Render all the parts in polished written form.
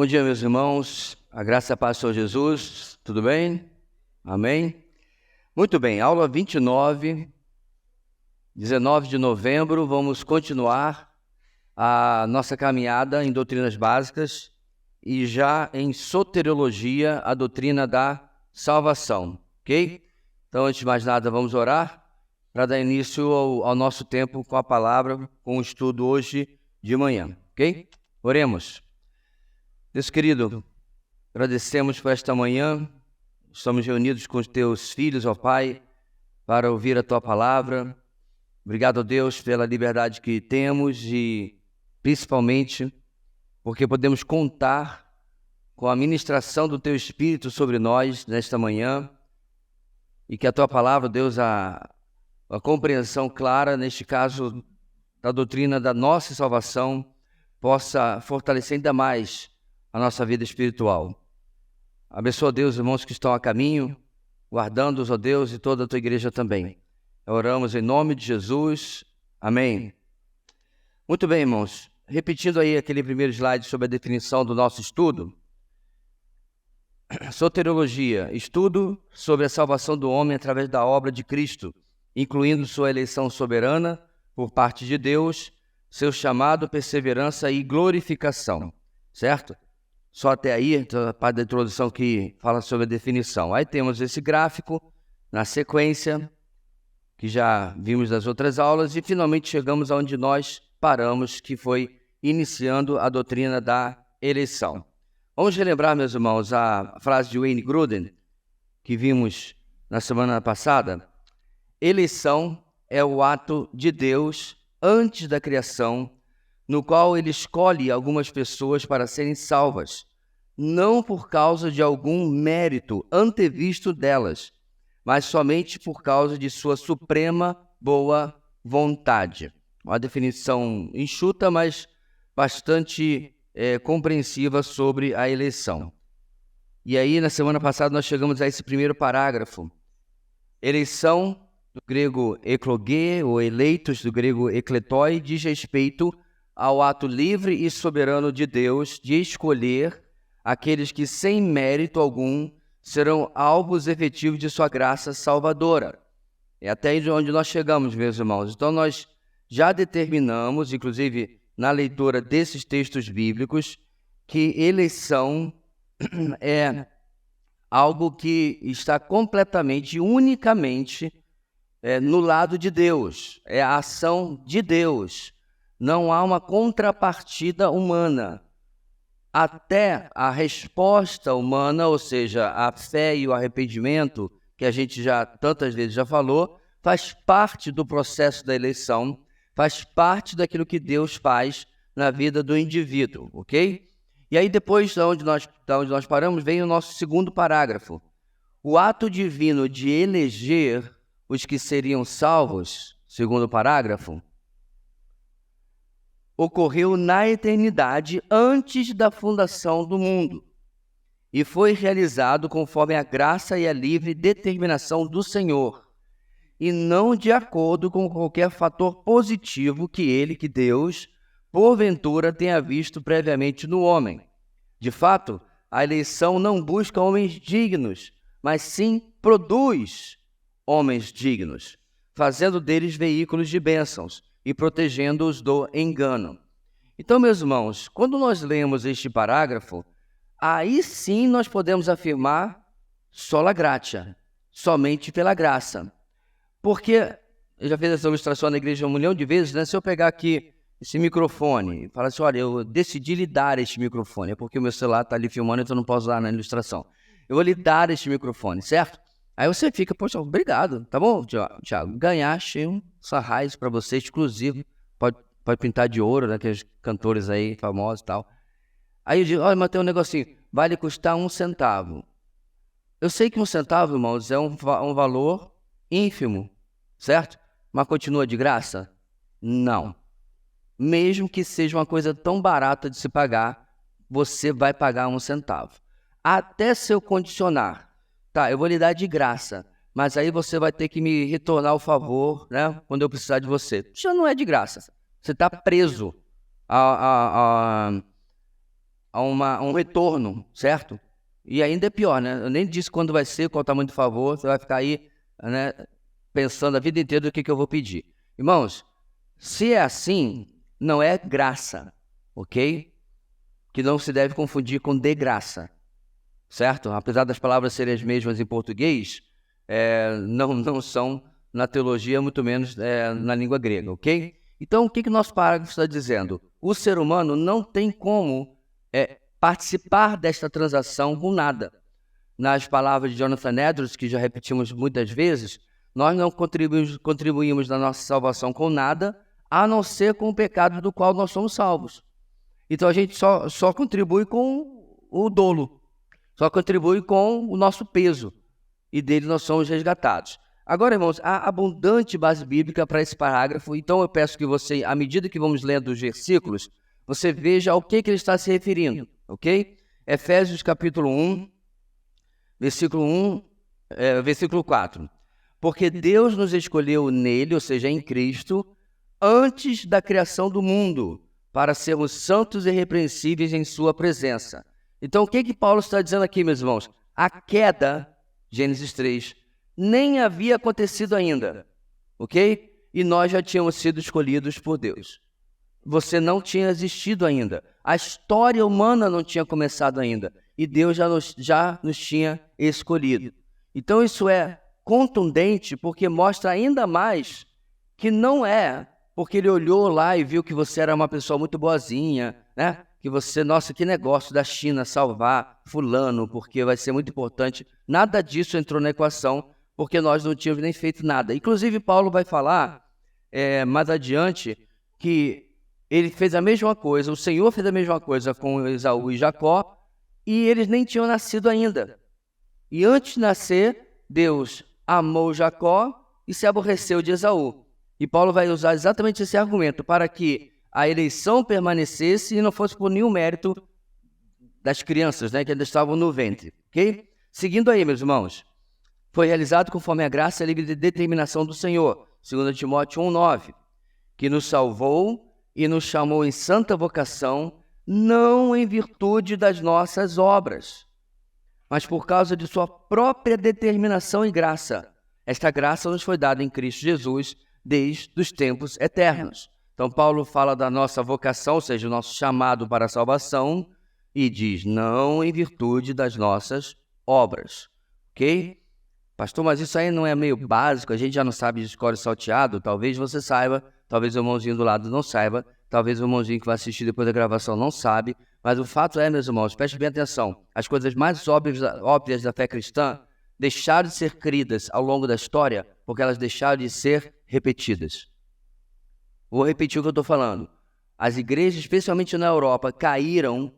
Bom dia, meus irmãos. A graça e a paz do Senhor Jesus. Tudo bem? Amém? Muito bem. Aula 29, 19 de novembro. Vamos continuar a nossa caminhada em doutrinas básicas e já em soteriologia, a doutrina da salvação. Ok? Então, antes de mais nada, vamos orar para dar início ao nosso tempo com a palavra, com o estudo hoje de manhã. Ok? Oremos. Deus querido, agradecemos por esta manhã, estamos reunidos com os teus filhos, ó Pai, para ouvir a tua palavra. Obrigado, ó Deus, pela liberdade que temos e principalmente porque podemos contar com a ministração do teu Espírito sobre nós nesta manhã e que a tua palavra, Deus, a compreensão clara, neste caso, da doutrina da nossa salvação, possa fortalecer ainda mais a nossa vida espiritual. Abençoa, Deus, irmãos que estão a caminho, guardando-os, ó Deus, e toda a tua igreja também. Oramos em nome de Jesus. Amém. Muito bem, irmãos. Repetindo aí aquele primeiro slide sobre a definição do nosso estudo. Soteriologia, estudo sobre a salvação do homem através da obra de Cristo, incluindo sua eleição soberana por parte de Deus, seu chamado, perseverança e glorificação. Certo? Só até aí, a parte da introdução que fala sobre a definição. Aí temos esse gráfico na sequência, que já vimos nas outras aulas, e finalmente chegamos aonde nós paramos, que foi iniciando a doutrina da eleição. Vamos relembrar, meus irmãos, a frase de Wayne Grudem, que vimos na semana passada. Eleição é o ato de Deus antes da criação, no qual ele escolhe algumas pessoas para serem salvas, não por causa de algum mérito antevisto delas, mas somente por causa de sua suprema boa vontade. Uma definição enxuta, mas bastante compreensiva sobre a eleição. E aí, na semana passada, nós chegamos a esse primeiro parágrafo. Eleição, do grego eklogê, ou eleitos, do grego ekletoi, diz respeito ao ato livre e soberano de Deus de escolher aqueles que, sem mérito algum, serão alvos efetivos de sua graça salvadora. É até aí onde nós chegamos, meus irmãos. Então, nós já determinamos, inclusive na leitura desses textos bíblicos, que eleição é algo que está completamente, unicamente no lado de Deus. É a ação de Deus. Não há uma contrapartida humana. Até a resposta humana, ou seja, a fé e o arrependimento, que a gente já tantas vezes já falou, faz parte do processo da eleição, faz parte daquilo que Deus faz na vida do indivíduo, ok? E aí depois, da onde nós paramos, vem o nosso segundo parágrafo. O ato divino de eleger os que seriam salvos, segundo parágrafo, ocorreu na eternidade antes da fundação do mundo e foi realizado conforme a graça e a livre determinação do Senhor e não de acordo com qualquer fator positivo que Deus, porventura, tenha visto previamente no homem. De fato, a eleição não busca homens dignos, mas sim produz homens dignos, fazendo deles veículos de bênçãos e protegendo-os do engano. Então, meus irmãos, quando nós lemos este parágrafo, aí sim nós podemos afirmar sola gratia, somente pela graça. Porque, eu já fiz essa ilustração na igreja 1 milhão de vezes, né? Se eu pegar aqui esse microfone e falar assim, olha, eu decidi lhe dar este microfone, é porque o meu celular está ali filmando, então eu não posso usar na ilustração. Eu vou lhe dar este microfone, certo? Aí você fica, poxa, obrigado, tá bom, Thiago? Ganhaste um Sunrise para você, exclusivo, pode pintar de ouro, né, aqueles cantores aí famosos e tal. Aí eu digo, olha, mas tem um negocinho, vai lhe custar 1 centavo. Eu sei que 1 centavo, irmãos, é um valor ínfimo, certo? Mas continua de graça? Não. Mesmo que seja uma coisa tão barata de se pagar, você vai pagar 1 centavo. Até se eu condicionar. Tá, eu vou lhe dar de graça, mas aí você vai ter que me retornar o favor, né, quando eu precisar de você. Já não é de graça. Você está preso a um retorno, certo? E ainda é pior, né? Eu nem disse quando vai ser, qual o tamanho do favor, você vai ficar aí, né, pensando a vida inteira do que eu vou pedir. Irmãos, se é assim, não é graça, ok? Que não se deve confundir com de graça, certo? Apesar das palavras serem as mesmas em português, não são na teologia, muito menos na língua grega, ok? Então, o que o nosso parágrafo está dizendo? O ser humano não tem como participar desta transação com nada. Nas palavras de Jonathan Edwards, que já repetimos muitas vezes, nós não contribuímos na nossa salvação com nada, a não ser com o pecado do qual nós somos salvos. Então a gente só contribui com o dolo, só contribui com o nosso peso, e dele nós somos resgatados. Agora, irmãos, há abundante base bíblica para esse parágrafo, então eu peço que você, à medida que vamos lendo os versículos, você veja ao que ele está se referindo, ok? Efésios capítulo 1, versículo 4. Porque Deus nos escolheu nele, ou seja, em Cristo, antes da criação do mundo, para sermos santos e irrepreensíveis em sua presença. Então, o que Paulo está dizendo aqui, meus irmãos? A queda, Gênesis 3, nem havia acontecido ainda, ok? E nós já tínhamos sido escolhidos por Deus. Você não tinha existido ainda. A história humana não tinha começado ainda. E Deus já nos tinha escolhido. Então isso é contundente porque mostra ainda mais que não é porque ele olhou lá e viu que você era uma pessoa muito boazinha, né? Que você, nossa, que negócio da China salvar fulano, porque vai ser muito importante. Nada disso entrou na equação, porque nós não tínhamos nem feito nada. Inclusive, Paulo vai falar mais adiante que ele fez a mesma coisa, o Senhor fez a mesma coisa com Esaú e Jacó, e eles nem tinham nascido ainda. E antes de nascer, Deus amou Jacó e se aborreceu de Esaú. E Paulo vai usar exatamente esse argumento para que a eleição permanecesse e não fosse por nenhum mérito das crianças, né, que ainda estavam no ventre. Ok? Seguindo aí, meus irmãos, foi realizado conforme a graça e a livre determinação do Senhor, 2 Timóteo 1,9, que nos salvou e nos chamou em santa vocação, não em virtude das nossas obras, mas por causa de sua própria determinação e graça. Esta graça nos foi dada em Cristo Jesus desde os tempos eternos. Então, Paulo fala da nossa vocação, ou seja, o nosso chamado para a salvação, e diz, não em virtude das nossas obras. Ok? Pastor, mas isso aí não é meio básico? A gente já não sabe de escoro salteado? Talvez você saiba, talvez o irmãozinho do lado não saiba, talvez o irmãozinho que vai assistir depois da gravação não sabe, mas o fato é, meus irmãos, prestem bem atenção, as coisas mais óbvias da fé cristã deixaram de ser cridas ao longo da história porque elas deixaram de ser repetidas. Vou repetir o que eu estou falando. As igrejas, especialmente na Europa, caíram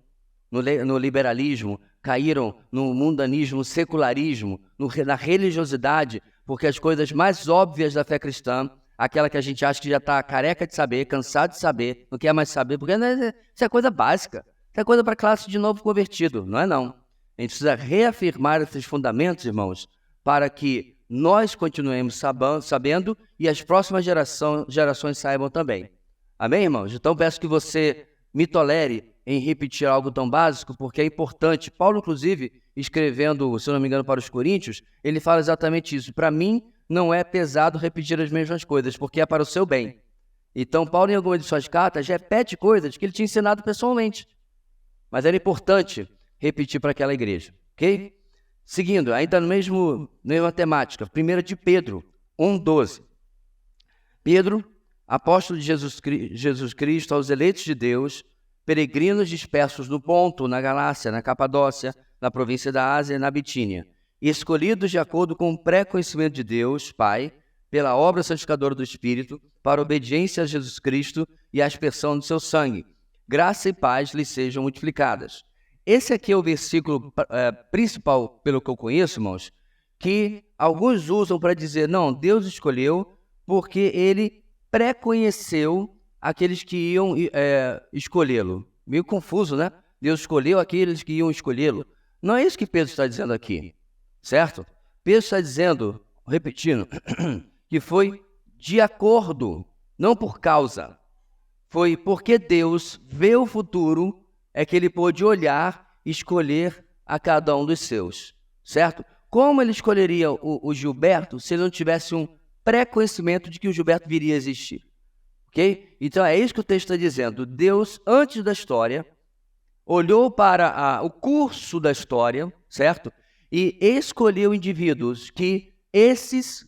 no liberalismo, caíram no mundanismo, secularismo, na religiosidade, porque as coisas mais óbvias da fé cristã, aquela que a gente acha que já está careca de saber, cansado de saber, não quer mais saber, porque isso é coisa básica, isso é coisa para classe de novo convertido, não é não. A gente precisa reafirmar esses fundamentos, irmãos, para que nós continuemos sabendo e as próximas gerações saibam também. Amém, irmãos? Então peço que você me tolere em repetir algo tão básico, porque é importante. Paulo, inclusive, escrevendo, se eu não me engano, para os Coríntios, ele fala exatamente isso. Para mim, não é pesado repetir as mesmas coisas, porque é para o seu bem. Então, Paulo, em algumas de suas cartas, repete coisas que ele tinha ensinado pessoalmente. Mas era importante repetir para aquela igreja, ok? Seguindo, ainda na mesma temática, 1 de Pedro 1,12. Pedro, apóstolo de Jesus Cristo, aos eleitos de Deus, peregrinos dispersos no Ponto, na Galácia, na Capadócia, na província da Ásia e na Bitínia, e escolhidos de acordo com o pré-conhecimento de Deus, Pai, pela obra santificadora do Espírito, para a obediência a Jesus Cristo e a aspersão do seu sangue. Graça e paz lhes sejam multiplicadas. Esse aqui é o versículo principal, pelo que eu conheço, irmãos, que alguns usam para dizer, não, Deus escolheu porque ele pré-conheceu aqueles que iam escolhê-lo. Meio confuso, né? Deus escolheu aqueles que iam escolhê-lo. Não é isso que Pedro está dizendo aqui, certo? Pedro está dizendo, repetindo, que foi de acordo, não por causa. Foi porque Deus vê o futuro é que ele pôde olhar e escolher a cada um dos seus, certo? Como ele escolheria o Gilberto se ele não tivesse um pré-conhecimento de que o Gilberto viria a existir? Ok? Então é isso que o texto está dizendo. Deus, antes da história, olhou para o curso da história, certo? E escolheu indivíduos que esses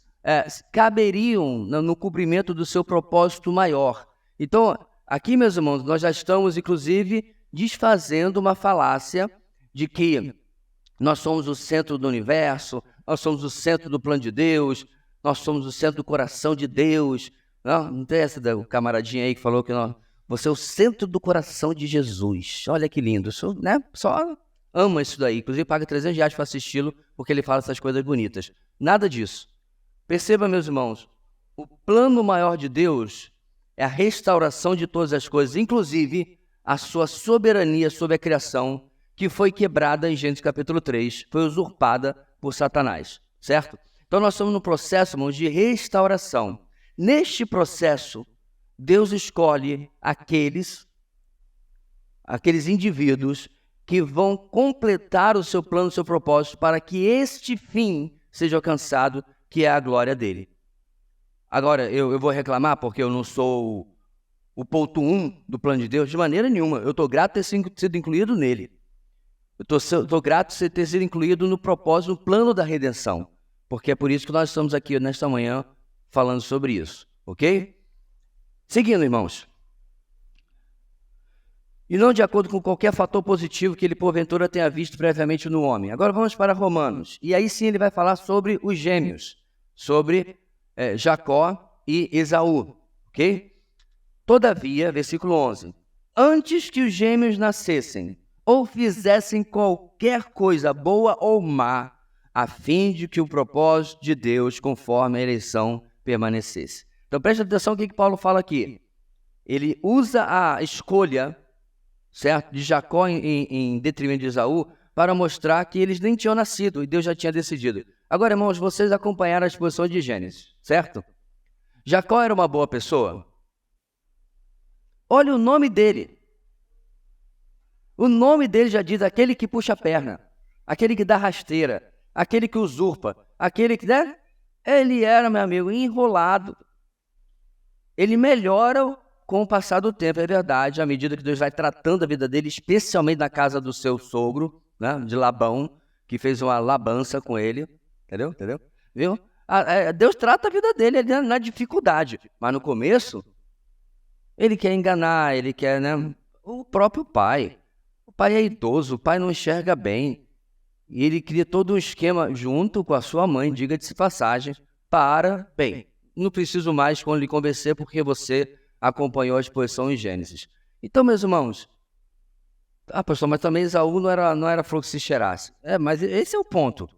caberiam no cumprimento do seu propósito maior. Então, aqui, meus irmãos, nós já estamos, inclusive, desfazendo uma falácia de que nós somos o centro do universo, nós somos o centro do plano de Deus, nós somos o centro do coração de Deus. Não tem essa do camaradinha aí que falou que você é o centro do coração de Jesus. Olha que lindo, só ama isso daí. Inclusive paga R$300 para assisti-lo, porque ele fala essas coisas bonitas. Nada disso. Perceba, meus irmãos, o plano maior de Deus é a restauração de todas as coisas, inclusive a sua soberania sobre a criação, que foi quebrada em Gênesis capítulo 3, foi usurpada por Satanás, certo? Então nós estamos no processo, irmãos, de restauração. Neste processo, Deus escolhe aqueles indivíduos que vão completar o seu plano, o seu propósito, para que este fim seja alcançado, que é a glória dele. Agora, eu vou reclamar porque eu não sou o ponto 1 do plano de Deus? De maneira nenhuma. Eu estou grato por ter sido incluído nele. Eu estou grato por ter sido incluído no propósito, no plano da redenção. Porque é por isso que nós estamos aqui nesta manhã falando sobre isso. Ok? Seguindo, irmãos. E não de acordo com qualquer fator positivo que ele porventura tenha visto previamente no homem. Agora vamos para Romanos. E aí sim ele vai falar sobre os gêmeos. Sobre Jacó e Esaú. Ok? Todavia, versículo 11. Antes que os gêmeos nascessem, ou fizessem qualquer coisa boa ou má, a fim de que o propósito de Deus, conforme a eleição, permanecesse. Então preste atenção no que Paulo fala aqui. Ele usa a escolha, certo, de Jacó em detrimento de Esaú, para mostrar que eles nem tinham nascido e Deus já tinha decidido. Agora, irmãos, vocês acompanharam a exposição de Gênesis, certo? Jacó era uma boa pessoa? Olha o nome dele. O nome dele já diz aquele que puxa a perna, aquele que dá rasteira, aquele que usurpa, aquele que... né? Ele era, meu amigo, enrolado. Ele melhora com o passar do tempo, é verdade, à medida que Deus vai tratando a vida dele, especialmente na casa do seu sogro, né, de Labão, que fez uma labança com ele. Entendeu? Viu? Deus trata a vida dele na dificuldade, mas no começo, ele quer enganar, ele quer, né? O próprio pai. O pai é idoso, o pai não enxerga bem. E ele cria todo um esquema junto com a sua mãe, diga-se passagem, para, bem, não preciso mais quando lhe convencer, porque você acompanhou a exposição em Gênesis. Então, meus irmãos, pastor, mas também Esaú não era flor que se cheirasse. Mas esse é o ponto.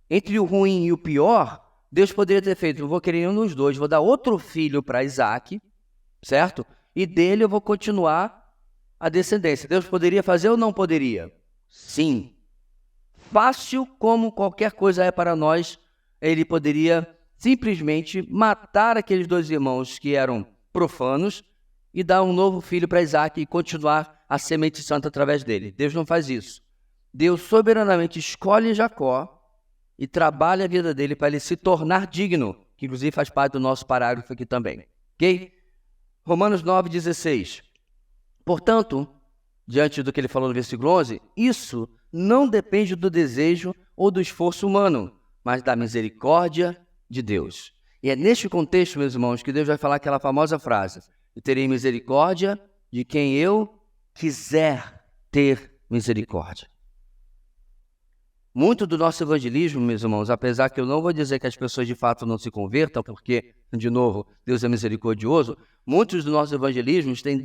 Entre o ruim e o pior, Deus poderia ter feito, eu vou querer um dos dois, vou dar outro filho para Isaac, certo? E dele eu vou continuar a descendência. Deus poderia fazer ou não poderia? Sim. Fácil como qualquer coisa é para nós, ele poderia simplesmente matar aqueles dois irmãos que eram profanos e dar um novo filho para Isaac e continuar a semente santa através dele. Deus não faz isso. Deus soberanamente escolhe Jacó e trabalha a vida dele para ele se tornar digno, que inclusive faz parte do nosso parágrafo aqui também. Ok? Romanos 9,16. Portanto, diante do que ele falou no versículo 11, isso não depende do desejo ou do esforço humano, mas da misericórdia de Deus. E é neste contexto, meus irmãos, que Deus vai falar aquela famosa frase: eu terei misericórdia de quem eu quiser ter misericórdia. Muito do nosso evangelismo, meus irmãos, apesar que eu não vou dizer que as pessoas de fato não se convertam, porque, de novo, Deus é misericordioso, muitos dos nossos evangelismos têm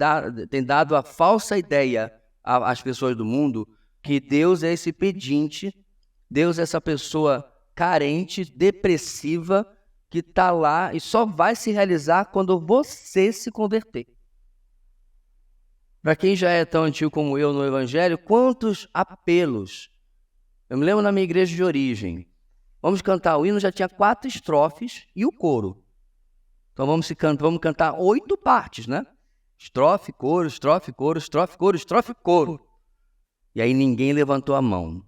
dado a falsa ideia às pessoas do mundo que Deus é esse pedinte, Deus é essa pessoa carente, depressiva, que está lá e só vai se realizar quando você se converter. Para quem já é tão antigo como eu no evangelho, quantos apelos. Eu me lembro na minha igreja de origem, vamos cantar o hino, já tinha 4 estrofes e o coro. Então vamos cantar 8 partes, né? Estrofe, coro, estrofe, coro, estrofe, coro, estrofe, coro. E aí ninguém levantou a mão.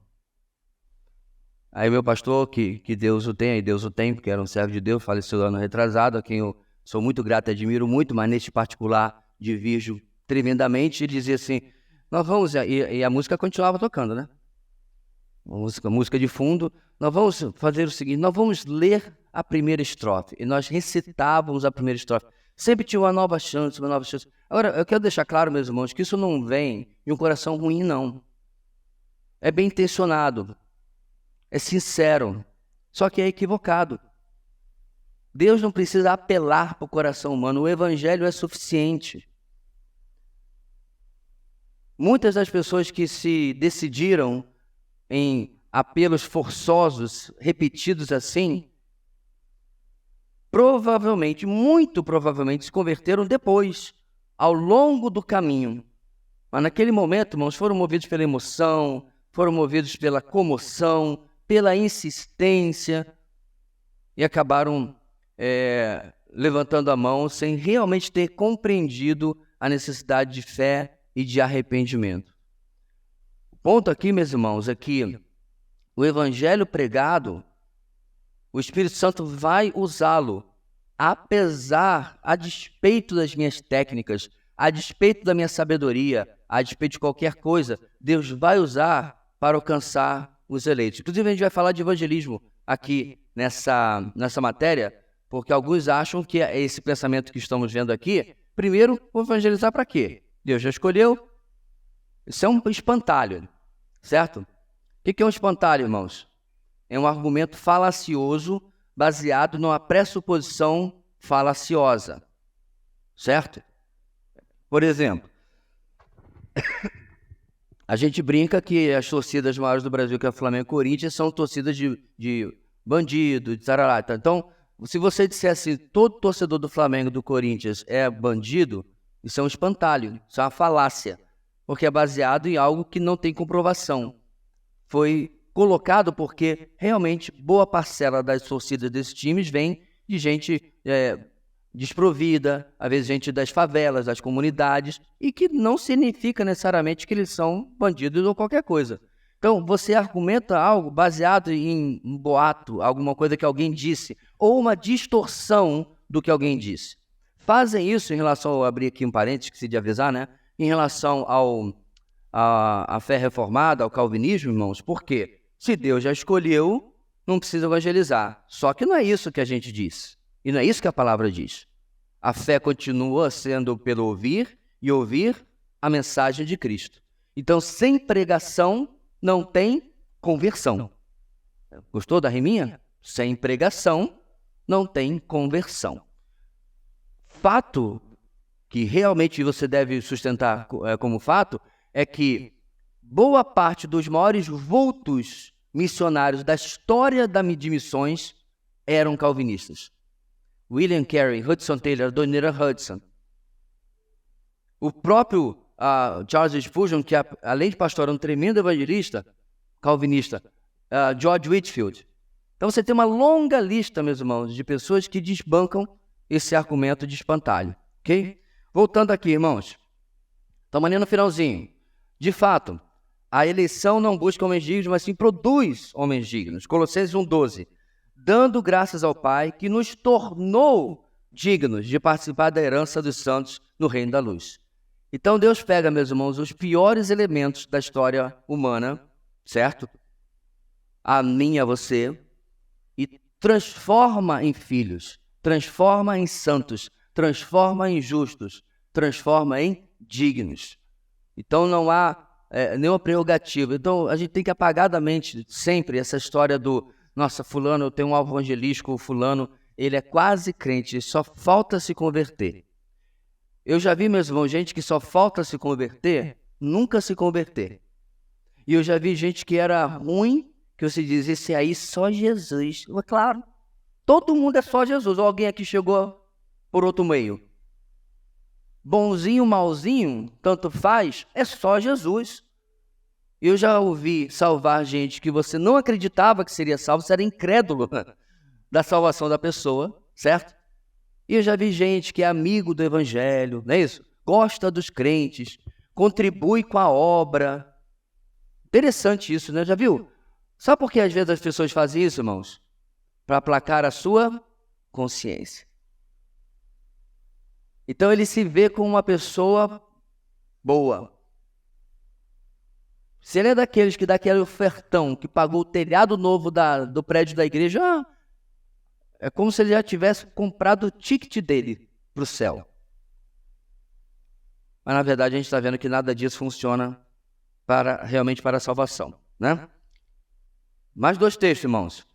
Aí meu pastor, que Deus o tenha, e Deus o tem, porque era um servo de Deus, faleceu ano retrasado, a quem eu sou muito grato e admiro muito, mas neste particular divirjo tremendamente, ele dizia assim, nós vamos, e a música continuava tocando, né? Música de fundo, nós vamos fazer o seguinte, nós vamos ler a primeira estrofe, e nós recitávamos a primeira estrofe. Sempre tinha uma nova chance, uma nova chance. Agora, eu quero deixar claro, meus irmãos, que isso não vem de um coração ruim, não. É bem intencionado. É sincero, só que é equivocado. Deus não precisa apelar para o coração humano, o evangelho é suficiente. Muitas das pessoas que se decidiram em apelos forçosos, repetidos assim, provavelmente, muito provavelmente, se converteram depois, ao longo do caminho. Mas naquele momento, irmãos, foram movidos pela emoção, foram movidos pela comoção, pela insistência, e acabaram levantando a mão sem realmente ter compreendido a necessidade de fé e de arrependimento. O ponto aqui, meus irmãos, é que o evangelho pregado, o Espírito Santo vai usá-lo, a despeito das minhas técnicas, a despeito da minha sabedoria, a despeito de qualquer coisa, Deus vai usar para alcançar os eleitos. Inclusive, a gente vai falar de evangelismo aqui nessa matéria, porque alguns acham que esse pensamento que estamos vendo aqui, primeiro, vou evangelizar para quê? Deus já escolheu. Isso é um espantalho, certo? O que é um espantalho, irmãos? É um argumento falacioso baseado numa pressuposição falaciosa, certo? Por exemplo, a gente brinca que as torcidas maiores do Brasil, que é o Flamengo e Corinthians, são torcidas de bandido, de tarará. Então, se você dissesse todo torcedor do Flamengo e do Corinthians é bandido, isso é um espantalho, isso é uma falácia, porque é baseado em algo que não tem comprovação. Foi colocado porque realmente boa parcela das torcidas desses times vem de gente desprovida, às vezes gente das favelas, das comunidades, e que não significa necessariamente que eles são bandidos ou qualquer coisa. Então, você argumenta algo baseado em um boato, alguma coisa que alguém disse, ou uma distorção do que alguém disse. Fazem isso em relação, vou abrir aqui um parênteses, esqueci de avisar, né? Em relação à fé reformada, ao calvinismo, irmãos, por quê? Se Deus já escolheu, não precisa evangelizar. Só que não é isso que a gente diz. E não é isso que a palavra diz. A fé continua sendo pelo ouvir e ouvir a mensagem de Cristo. Então, sem pregação, não tem conversão. Gostou da riminha? Sem pregação, não tem conversão. Fato que realmente você deve sustentar como fato é que boa parte dos maiores vultos missionários da história de missões eram calvinistas. William Carey, Hudson Taylor, Adoniram Hudson. O próprio Charles Spurgeon, que além de pastor era um tremendo evangelista, calvinista, George Whitefield. Então você tem uma longa lista, meus irmãos, de pessoas que desbancam esse argumento de espantalho, ok? Voltando aqui, irmãos. Estamos ali no finalzinho. De fato, a eleição não busca homens dignos, mas sim produz homens dignos. Colossenses 1,12. Dando graças ao Pai que nos tornou dignos de participar da herança dos santos no reino da luz. Então Deus pega, meus irmãos, os piores elementos da história humana, certo? A mim e a você, e transforma em filhos, transforma em santos, transforma em justos, transforma em dignos. Então não há nenhuma prerrogativa. Então a gente tem que apagar da mente sempre essa história do nossa, fulano, eu tenho um alvo evangelístico, fulano, ele é quase crente, só falta se converter. Eu já vi, meus irmãos, gente que só falta se converter, nunca se converter. E eu já vi gente que era ruim, que você diz, esse aí só Jesus. Claro, todo mundo é só Jesus. Ou alguém aqui chegou por outro meio. Bonzinho, malzinho, tanto faz, é só Jesus. Eu já ouvi salvar gente que você não acreditava que seria salvo, você era incrédulo da salvação da pessoa, certo? E eu já vi gente que é amigo do evangelho, não é isso? gosta dos crentes, contribui com a obra. Interessante isso, né? Já viu? Sabe por que às vezes as pessoas fazem isso, irmãos? Para aplacar a sua consciência. Então ele se vê como uma pessoa boa. Se ele é daqueles que dá aquele ofertão, que pagou o telhado novo do prédio da igreja, é como se ele já tivesse comprado o ticket dele para o céu. Mas na verdade a gente está vendo que nada disso funciona realmente para a salvação, né? Mais 2 textos, irmãos.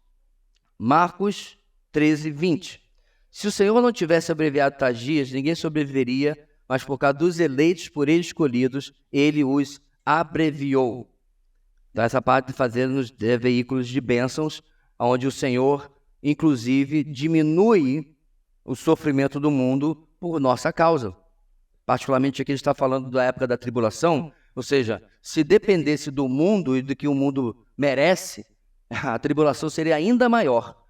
Marcos 13, 20. Se o Senhor não tivesse abreviado tais dias, ninguém sobreviveria, mas por causa dos eleitos por ele escolhidos, ele os abreviou. Então essa parte de fazer-nos veículos de bênçãos, onde o Senhor, inclusive, diminui o sofrimento do mundo por nossa causa. Particularmente aqui ele está falando da época da tribulação, ou seja, se dependesse do mundo e do que o mundo merece, a tribulação seria ainda maior.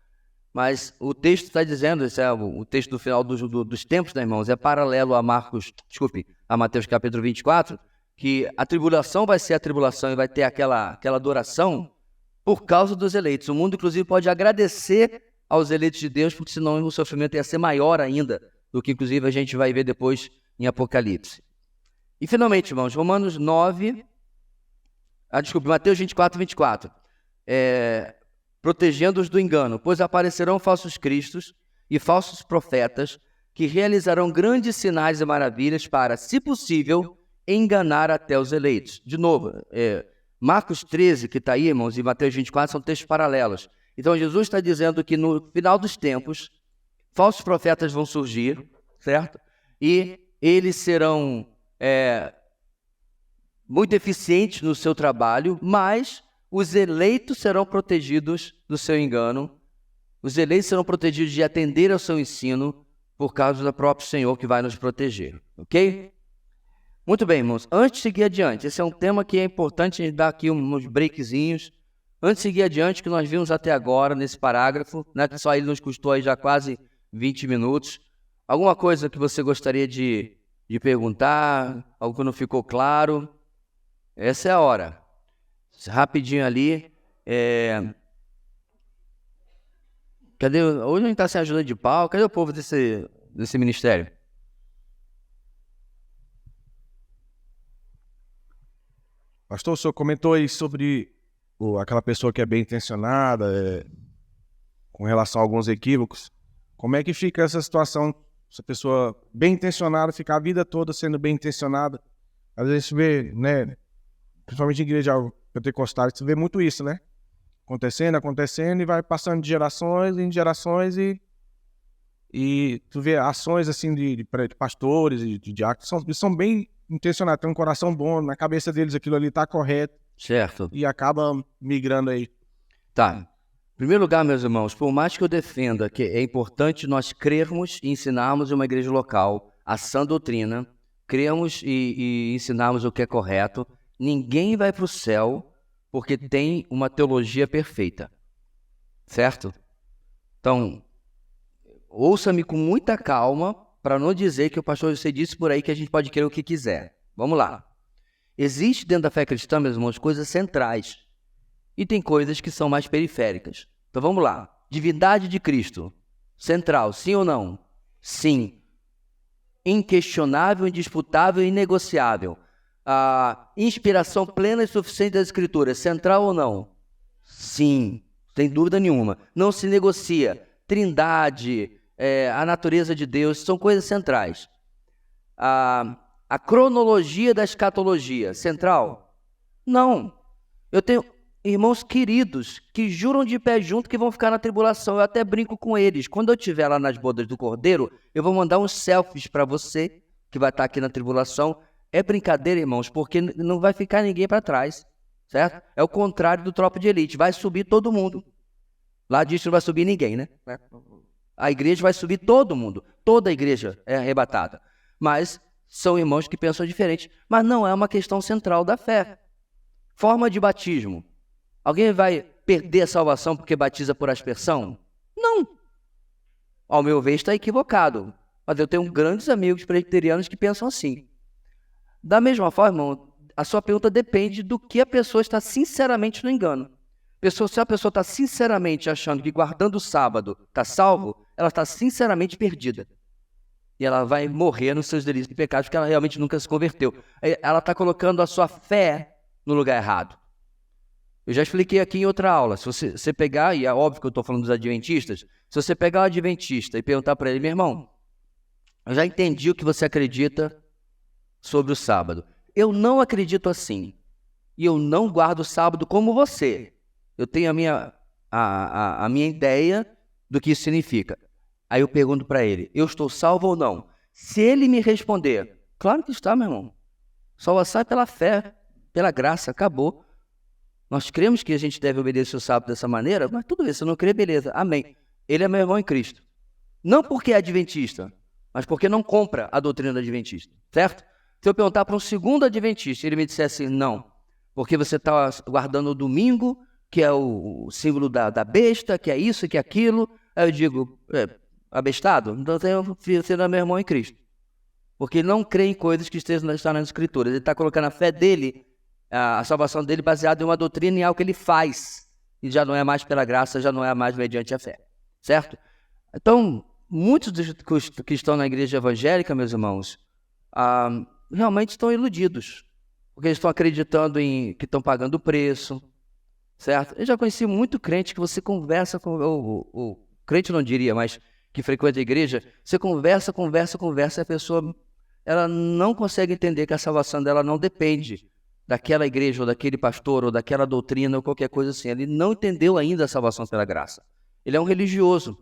Mas o texto está dizendo, esse é o texto do final dos tempos, né, irmãos? É paralelo a a Mateus capítulo 24, que a tribulação vai ser a tribulação e vai ter aquela adoração por causa dos eleitos. O mundo, inclusive, pode agradecer aos eleitos de Deus, porque senão o sofrimento ia ser maior ainda do que, inclusive, a gente vai ver depois em Apocalipse. E, finalmente, irmãos, Mateus 24, 24. Protegendo-os do engano, pois aparecerão falsos cristos e falsos profetas que realizarão grandes sinais e maravilhas para, se possível, enganar até os eleitos. De novo, Marcos 13, que está aí, irmãos, e Mateus 24 são textos paralelos. Então, Jesus está dizendo que no final dos tempos, falsos profetas vão surgir, certo? E eles serão muito eficientes no seu trabalho, mas os eleitos serão protegidos do seu engano, os eleitos serão protegidos de atender ao seu ensino por causa do próprio Senhor que vai nos proteger, ok? Muito bem, irmãos, antes de seguir adiante, esse é um tema que é importante a gente dar aqui uns breakzinhos, antes de seguir adiante, que nós vimos até agora nesse parágrafo, né, que só ele nos custou aí já quase 20 minutos, alguma coisa que você gostaria de perguntar, algo que não ficou claro? Essa é a hora. Rapidinho ali. Cadê? Hoje a gente está sem ajuda de pau. Cadê o povo desse ministério? Pastor, o senhor comentou aí sobre aquela pessoa que é bem intencionada, com relação a alguns equívocos. Como é que fica essa situação? Essa pessoa bem intencionada, ficar a vida toda sendo bem intencionada. Às vezes a gente vê, né, principalmente em igreja pentecostal, você vê muito isso, né? Acontecendo e vai passando de gerações em gerações e tu vê ações assim de pastores e de diáconos, eles são bem intencionados, tem um coração bom, na cabeça deles aquilo ali está correto. Certo. E acaba migrando aí. Tá. Em primeiro lugar, meus irmãos, por mais que eu defenda que é importante nós crermos e ensinarmos em uma igreja local a sã doutrina, crermos e ensinarmos o que é correto, ninguém vai para o céu porque tem uma teologia perfeita, certo? Então, ouça-me com muita calma para não dizer que o pastor você disse por aí que a gente pode crer o que quiser. Vamos lá. Existe dentro da fé cristã, meus irmãos, coisas centrais e tem coisas que são mais periféricas. Então vamos lá. Divindade de Cristo, central, sim ou não? Sim. Inquestionável, indisputável e inegociável. A inspiração plena e suficiente das Escrituras, central ou não? Sim, sem dúvida nenhuma. Não se negocia. Trindade, a natureza de Deus, são coisas centrais. A cronologia da escatologia, central? Não. Eu tenho irmãos queridos que juram de pé junto que vão ficar na tribulação. Eu até brinco com eles. Quando eu estiver lá nas bodas do Cordeiro, eu vou mandar uns selfies para você, que vai estar aqui na tribulação. É brincadeira, irmãos, porque não vai ficar ninguém para trás, certo? É o contrário do Tropa de Elite, vai subir todo mundo. Lá diz que não vai subir ninguém, né? A igreja vai subir todo mundo, toda a igreja é arrebatada. Mas são irmãos que pensam diferente, mas não é uma questão central da fé. Forma de batismo. Alguém vai perder a salvação porque batiza por aspersão? Não. Ao meu ver, está equivocado. Mas eu tenho grandes amigos presbiterianos que pensam assim. Da mesma forma, irmão, a sua pergunta depende do que a pessoa está sinceramente no engano. Se a pessoa está sinceramente achando que guardando o sábado está salvo, ela está sinceramente perdida. E ela vai morrer nos seus delitos e pecados porque ela realmente nunca se converteu. Ela está colocando a sua fé no lugar errado. Eu já expliquei aqui em outra aula. Se você pegar, e é óbvio que eu estou falando dos adventistas, se você pegar o adventista e perguntar para ele, meu irmão, eu já entendi o que você acredita sobre o sábado. Eu não acredito assim. E eu não guardo o sábado como você. Eu tenho a minha ideia do que isso significa. Aí eu pergunto para ele, eu estou salvo ou não? Se ele me responder, claro que está, meu irmão. Salva sai pela fé, pela graça, acabou. Nós cremos que a gente deve obedecer o sábado dessa maneira, mas tudo bem, se eu não crer, beleza, amém. Ele é meu irmão em Cristo. Não porque é adventista, mas porque não compra a doutrina adventista, certo? Se eu perguntar para um segundo adventista, ele me dissesse não, porque você está guardando o domingo, que é o símbolo da besta, que é isso, que é aquilo, aí eu digo, abestado? Então você não é meu irmão em Cristo. Porque ele não crê em coisas que estão nas Escrituras. Ele está colocando a fé dele, a salvação dele, baseada em uma doutrina e em algo que ele faz. E já não é mais pela graça, já não é mais mediante a fé. Certo? Então, muitos dos que estão na igreja evangélica, meus irmãos, realmente estão iludidos. Porque eles estão acreditando que estão pagando o preço. Certo? Eu já conheci muito crente que você conversa com... o crente não diria, mas que frequenta a igreja, você conversa, e a pessoa ela não consegue entender que a salvação dela não depende daquela igreja, ou daquele pastor, ou daquela doutrina, ou qualquer coisa assim. Ele não entendeu ainda a salvação pela graça. Ele é um religioso.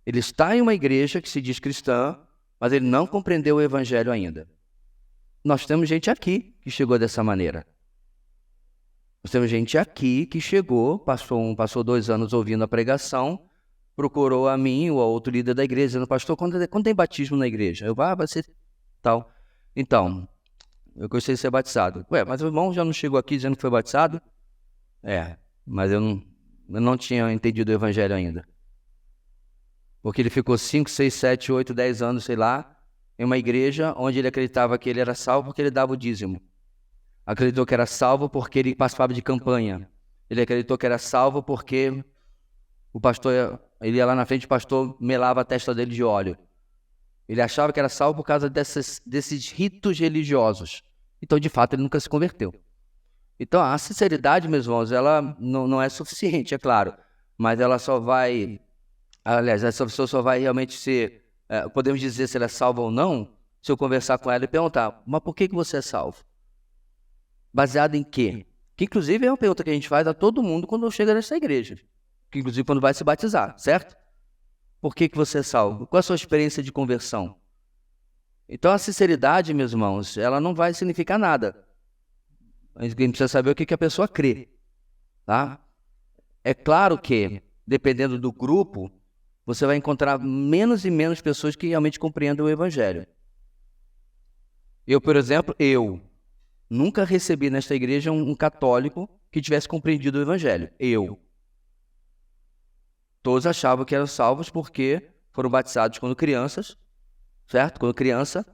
Ele está em uma igreja que se diz cristã, mas ele não compreendeu o evangelho ainda. Nós temos gente aqui que chegou dessa maneira. Nós temos gente aqui que chegou, passou 2 anos ouvindo a pregação, procurou a mim ou a outro líder da igreja, dizendo, pastor, quando tem batismo na igreja? Eu, vai ser tal. Então, eu gostei de ser batizado. Ué, mas o irmão já não chegou aqui dizendo que foi batizado? Mas eu não tinha entendido o evangelho ainda. Porque ele ficou 5, 6, 7, 8, 10 anos, sei lá, em uma igreja onde ele acreditava que ele era salvo porque ele dava o dízimo. Acreditou que era salvo porque ele participava de campanha. Ele acreditou que era salvo porque o pastor, ele ia lá na frente, o pastor melava a testa dele de óleo. Ele achava que era salvo por causa desses ritos religiosos. Então, de fato, ele nunca se converteu. Então, a sinceridade, meus irmãos, ela não é suficiente, é claro. Mas ela só vai... Aliás, essa pessoa só vai realmente ser... podemos dizer se ela é salva ou não, se eu conversar com ela e perguntar, mas por que você é salvo? Baseado em quê? Que, inclusive, é uma pergunta que a gente faz a todo mundo quando chega nessa igreja. Que, inclusive, quando vai se batizar, certo? Por que você é salvo? Qual a sua experiência de conversão? Então, a sinceridade, meus irmãos, ela não vai significar nada. A gente precisa saber o que a pessoa crê. Tá? É claro que, dependendo do grupo, você vai encontrar menos e menos pessoas que realmente compreendam o evangelho. Eu, por exemplo, nunca recebi nesta igreja um católico que tivesse compreendido o evangelho. Todos achavam que eram salvos porque foram batizados quando crianças, certo? Quando criança,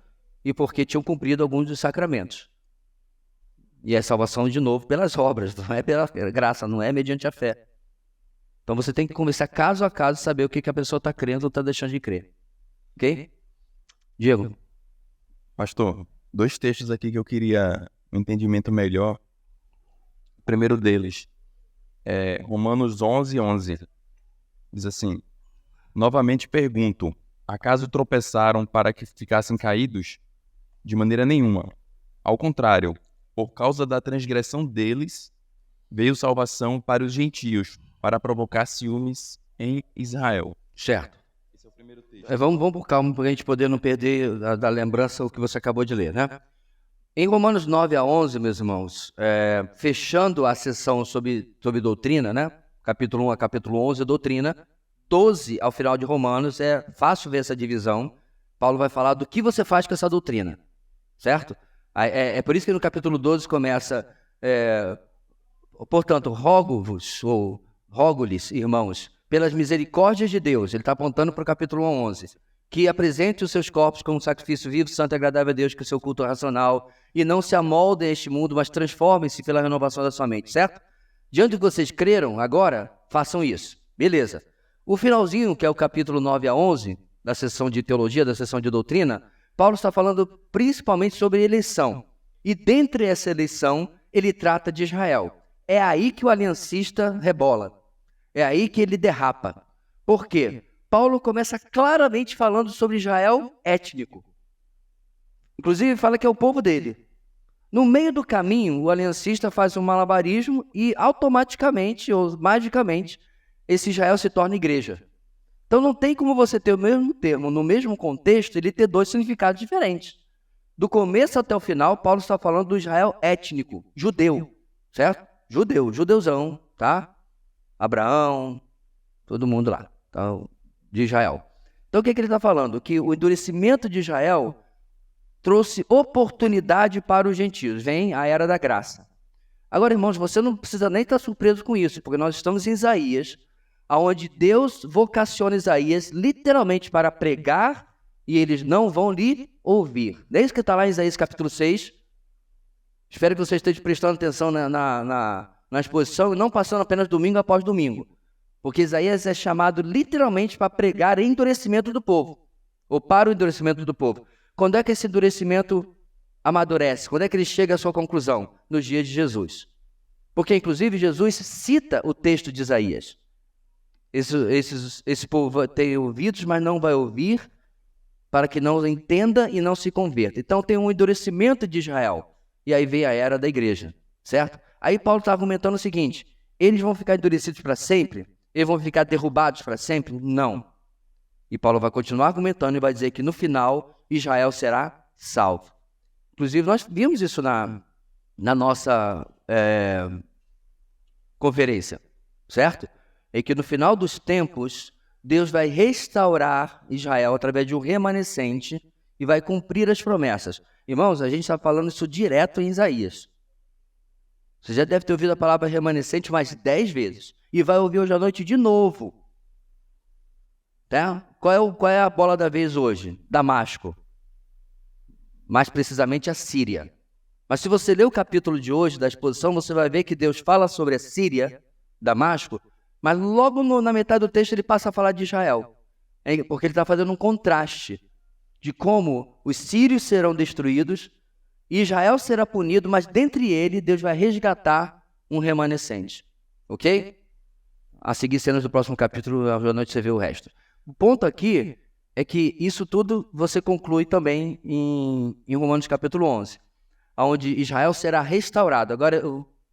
e porque tinham cumprido alguns dos sacramentos. E é salvação, de novo, pelas obras, não é pela graça, não é mediante a fé. Então você tem que conversar caso a caso, saber o que a pessoa está crendo ou está deixando de crer. Ok? Diego. Pastor, 2 textos aqui que eu queria um entendimento melhor. O primeiro deles é Romanos 11:11. Diz assim, novamente pergunto, acaso tropeçaram para que ficassem caídos? De maneira nenhuma. Ao contrário, por causa da transgressão deles, veio salvação para os gentios, para provocar ciúmes em Israel. Certo. Esse é o primeiro texto. Vamos por calma, para a gente poder não perder da lembrança o que você acabou de ler, né? Em Romanos 9-11, meus irmãos, fechando a sessão sobre doutrina, né? Capítulo 1 a capítulo 11, doutrina. 12, ao final de Romanos, é fácil ver essa divisão. Paulo vai falar do que você faz com essa doutrina, certo? É por isso que no capítulo 12 começa, portanto, rogo-vos, ou rogo-lhes, irmãos, pelas misericórdias de Deus. Ele está apontando para o capítulo 11. que apresente os seus corpos como sacrifício vivo, santo e agradável a Deus, que é o seu culto racional, e não se amoldem a este mundo, mas transformem-se pela renovação da sua mente, certo? Diante do que vocês creram, agora, façam isso. Beleza. O finalzinho, que é o capítulo 9 a 11, da seção de teologia, da seção de doutrina, Paulo está falando principalmente sobre eleição. E dentre essa eleição, ele trata de Israel. É aí que o aliancista rebola. É aí que ele derrapa. Por quê? Paulo começa claramente falando sobre Israel étnico. Inclusive, fala que é o povo dele. No meio do caminho, o aliancista faz um malabarismo e automaticamente, ou magicamente, esse Israel se torna igreja. Então não tem como você ter o mesmo termo, no mesmo contexto, ele ter dois significados diferentes. Do começo até o final, Paulo está falando do Israel étnico, judeu, certo? Judeu, judeuzão, tá? Abraão, todo mundo lá, tá? De Israel. Então o que ele está falando? Que o endurecimento de Israel trouxe oportunidade para os gentios. Vem a era da graça. Agora, irmãos, você não precisa nem estar surpreso com isso, porque nós estamos em Isaías, onde Deus vocaciona Isaías literalmente para pregar e eles não vão lhe ouvir. Desde que está lá em Isaías capítulo 6. Espero que você esteja prestando atenção na exposição e não passando apenas domingo após domingo. Porque Isaías é chamado literalmente para pregar endurecimento do povo, ou para o endurecimento do povo. Quando é que esse endurecimento amadurece? Quando é que ele chega à sua conclusão? Nos dias de Jesus. Porque, inclusive, Jesus cita o texto de Isaías. Esse povo tem ouvidos, mas não vai ouvir, para que não entenda e não se converta. Então tem um endurecimento de Israel. E aí vem a era da igreja, certo? Aí Paulo está argumentando o seguinte: eles vão ficar endurecidos para sempre? Eles vão ficar derrubados para sempre? Não. E Paulo vai continuar argumentando e vai dizer que no final Israel será salvo. Inclusive nós vimos isso na nossa conferência, certo? É que no final dos tempos, Deus vai restaurar Israel através de um remanescente e vai cumprir as promessas. Irmãos, a gente está falando isso direto em Isaías. Você já deve ter ouvido a palavra remanescente mais 10 vezes. E vai ouvir hoje à noite de novo. Tá? Qual é a bola da vez hoje? Damasco. Mais precisamente a Síria. Mas se você ler o capítulo de hoje da exposição, você vai ver que Deus fala sobre a Síria, Damasco, mas logo na metade do texto ele passa a falar de Israel. Porque ele está fazendo um contraste de como os sírios serão destruídos e Israel será punido, mas dentre ele Deus vai resgatar um remanescente. Ok? A seguir cenas do próximo capítulo, à noite você vê o resto. O ponto aqui é que isso tudo você conclui também em Romanos capítulo 11, onde Israel será restaurado. Agora,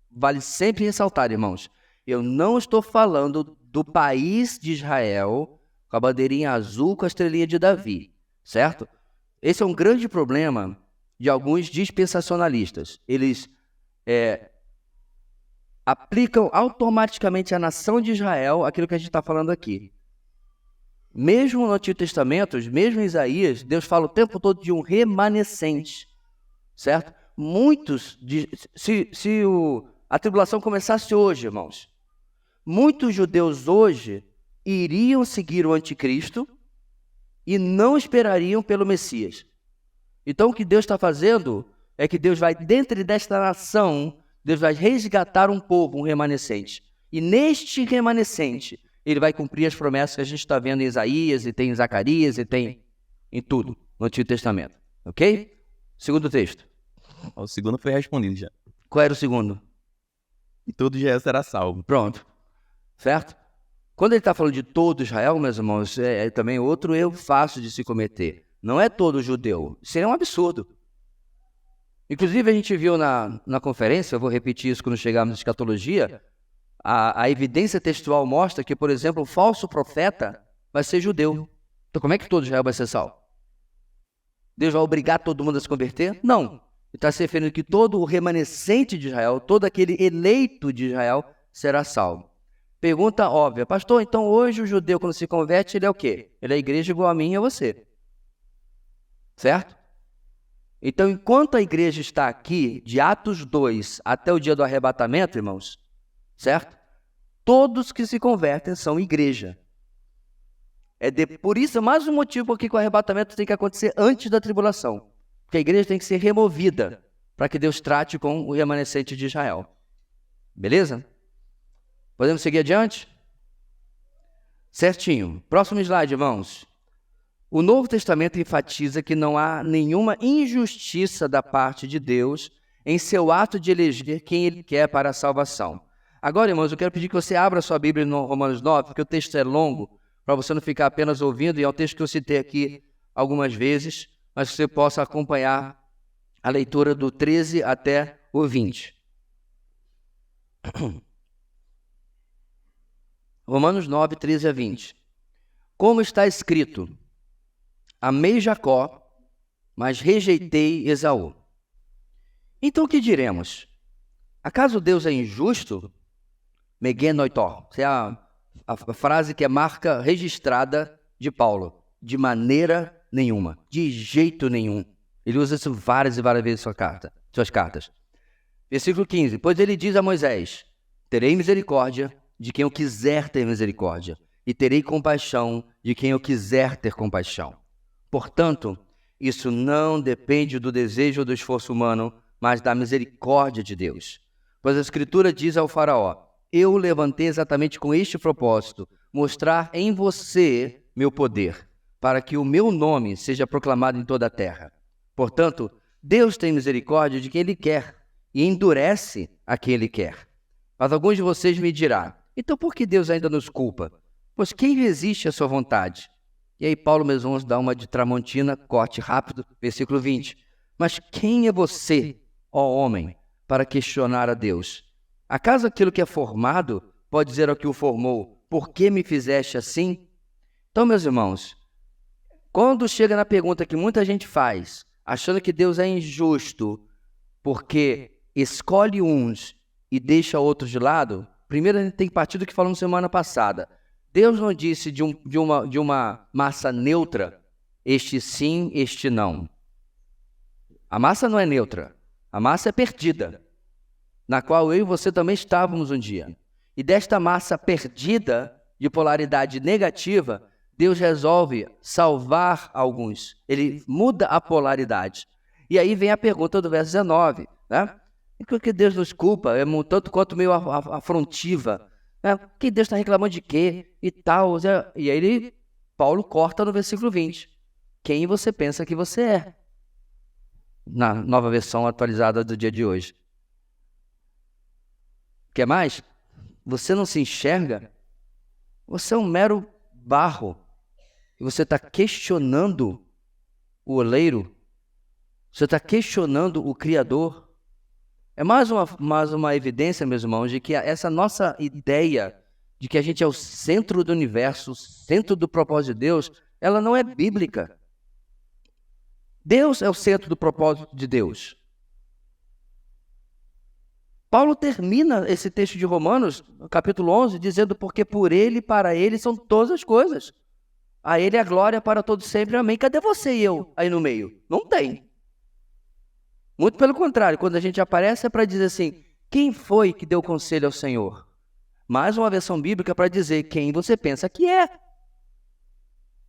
vale sempre ressaltar, irmãos, eu não estou falando do país de Israel com a bandeirinha azul com a estrelinha de Davi, certo? Esse é um grande problema de alguns dispensacionalistas. Eles aplicam automaticamente à nação de Israel aquilo que a gente está falando aqui. Mesmo no Antigo Testamento, mesmo em Isaías, Deus fala o tempo todo de um remanescente, certo? A tribulação começasse hoje, irmãos, muitos judeus hoje iriam seguir o anticristo e não esperariam pelo Messias. Então o que Deus está fazendo é que Deus vai, dentro desta nação, Deus vai resgatar um povo, um remanescente. E neste remanescente, ele vai cumprir as promessas que a gente está vendo em Isaías, e tem em Zacarias, e tem em tudo no Antigo Testamento. Ok? Segundo texto. O segundo foi respondido já. Qual era o segundo? E todo Israel será salvo. Pronto. Certo? Quando ele está falando de todo Israel, meus irmãos, é também outro erro fácil de se cometer. Não é todo judeu. Isso é um absurdo. Inclusive, a gente viu na conferência, eu vou repetir isso quando chegarmos na escatologia, a evidência textual mostra que, por exemplo, o falso profeta vai ser judeu. Então, como é que todo Israel vai ser salvo? Deus vai obrigar todo mundo a se converter? Não. Ele está se referindo que todo o remanescente de Israel, todo aquele eleito de Israel, será salvo. Pergunta óbvia. Pastor, então hoje o judeu, quando se converte, ele é o quê? Ele é a igreja igual a mim e a você. Certo? Então, enquanto a igreja está aqui, de Atos 2 até o dia do arrebatamento, irmãos, certo? Todos que se convertem são igreja. Por isso, mais um motivo por que o arrebatamento tem que acontecer antes da tribulação. Porque a igreja tem que ser removida para que Deus trate com o remanescente de Israel. Beleza? Podemos seguir adiante? Certinho. Próximo slide, irmãos. O Novo Testamento enfatiza que não há nenhuma injustiça da parte de Deus em seu ato de eleger quem Ele quer para a salvação. Agora, irmãos, eu quero pedir que você abra sua Bíblia no Romanos 9, porque o texto é longo, para você não ficar apenas ouvindo, e é um texto que eu citei aqui algumas vezes, mas você possa acompanhar a leitura do 13 até o 20. Romanos 9, 13 a 20. Como está escrito: amei Jacó, mas rejeitei Esaú. Então o que diremos? Acaso Deus é injusto? Megenoitó. Essa é a frase que é marca registrada de Paulo. De maneira nenhuma. De jeito nenhum. Ele usa isso várias e várias vezes em suas cartas. Versículo 15. Pois ele diz a Moisés: terei misericórdia de quem eu quiser ter misericórdia, e terei compaixão de quem eu quiser ter compaixão. Portanto, isso não depende do desejo ou do esforço humano, mas da misericórdia de Deus. Pois a Escritura diz ao faraó: eu o levantei exatamente com este propósito, mostrar em você meu poder, para que o meu nome seja proclamado em toda a terra. Portanto, Deus tem misericórdia de quem Ele quer e endurece a quem Ele quer. Mas alguns de vocês me dirão: então por que Deus ainda nos culpa? Pois quem resiste à sua vontade? E aí Paulo mesmo dá uma de Tramontina, corte rápido, versículo 20. Mas quem é você, ó homem, para questionar a Deus? Acaso aquilo que é formado pode dizer ao que o formou: por que me fizeste assim? Então, meus irmãos, quando chega na pergunta que muita gente faz, achando que Deus é injusto porque escolhe uns e deixa outros de lado, primeiro a gente tem que partir do que falamos semana passada. Deus não disse de uma massa neutra, este sim, este não. A massa não é neutra, a massa é perdida, na qual eu e você também estávamos um dia. E desta massa perdida, de polaridade negativa, Deus resolve salvar alguns. Ele muda a polaridade. E aí vem a pergunta do verso 19, né? E por que Deus nos culpa? É um tanto quanto meio afrontiva. Né? Que Deus está reclamando de quê? E tal. E aí Paulo corta no versículo 20. Quem você pensa que você é? Na nova versão atualizada do dia de hoje. Quer mais? Você não se enxerga? Você é um mero barro. E você está questionando o oleiro? Você está questionando o Criador? É mais uma evidência, meus irmãos, de que essa nossa ideia de que a gente é o centro do universo, o centro do propósito de Deus, ela não é bíblica. Deus é o centro do propósito de Deus. Paulo termina esse texto de Romanos, no capítulo 11, dizendo: porque por Ele e para Ele são todas as coisas. A Ele é a glória para todos sempre, amém. Cadê você e eu aí no meio? Não tem. Muito pelo contrário, quando a gente aparece é para dizer assim: quem foi que deu conselho ao Senhor? Mais uma versão bíblica para dizer quem você pensa que é.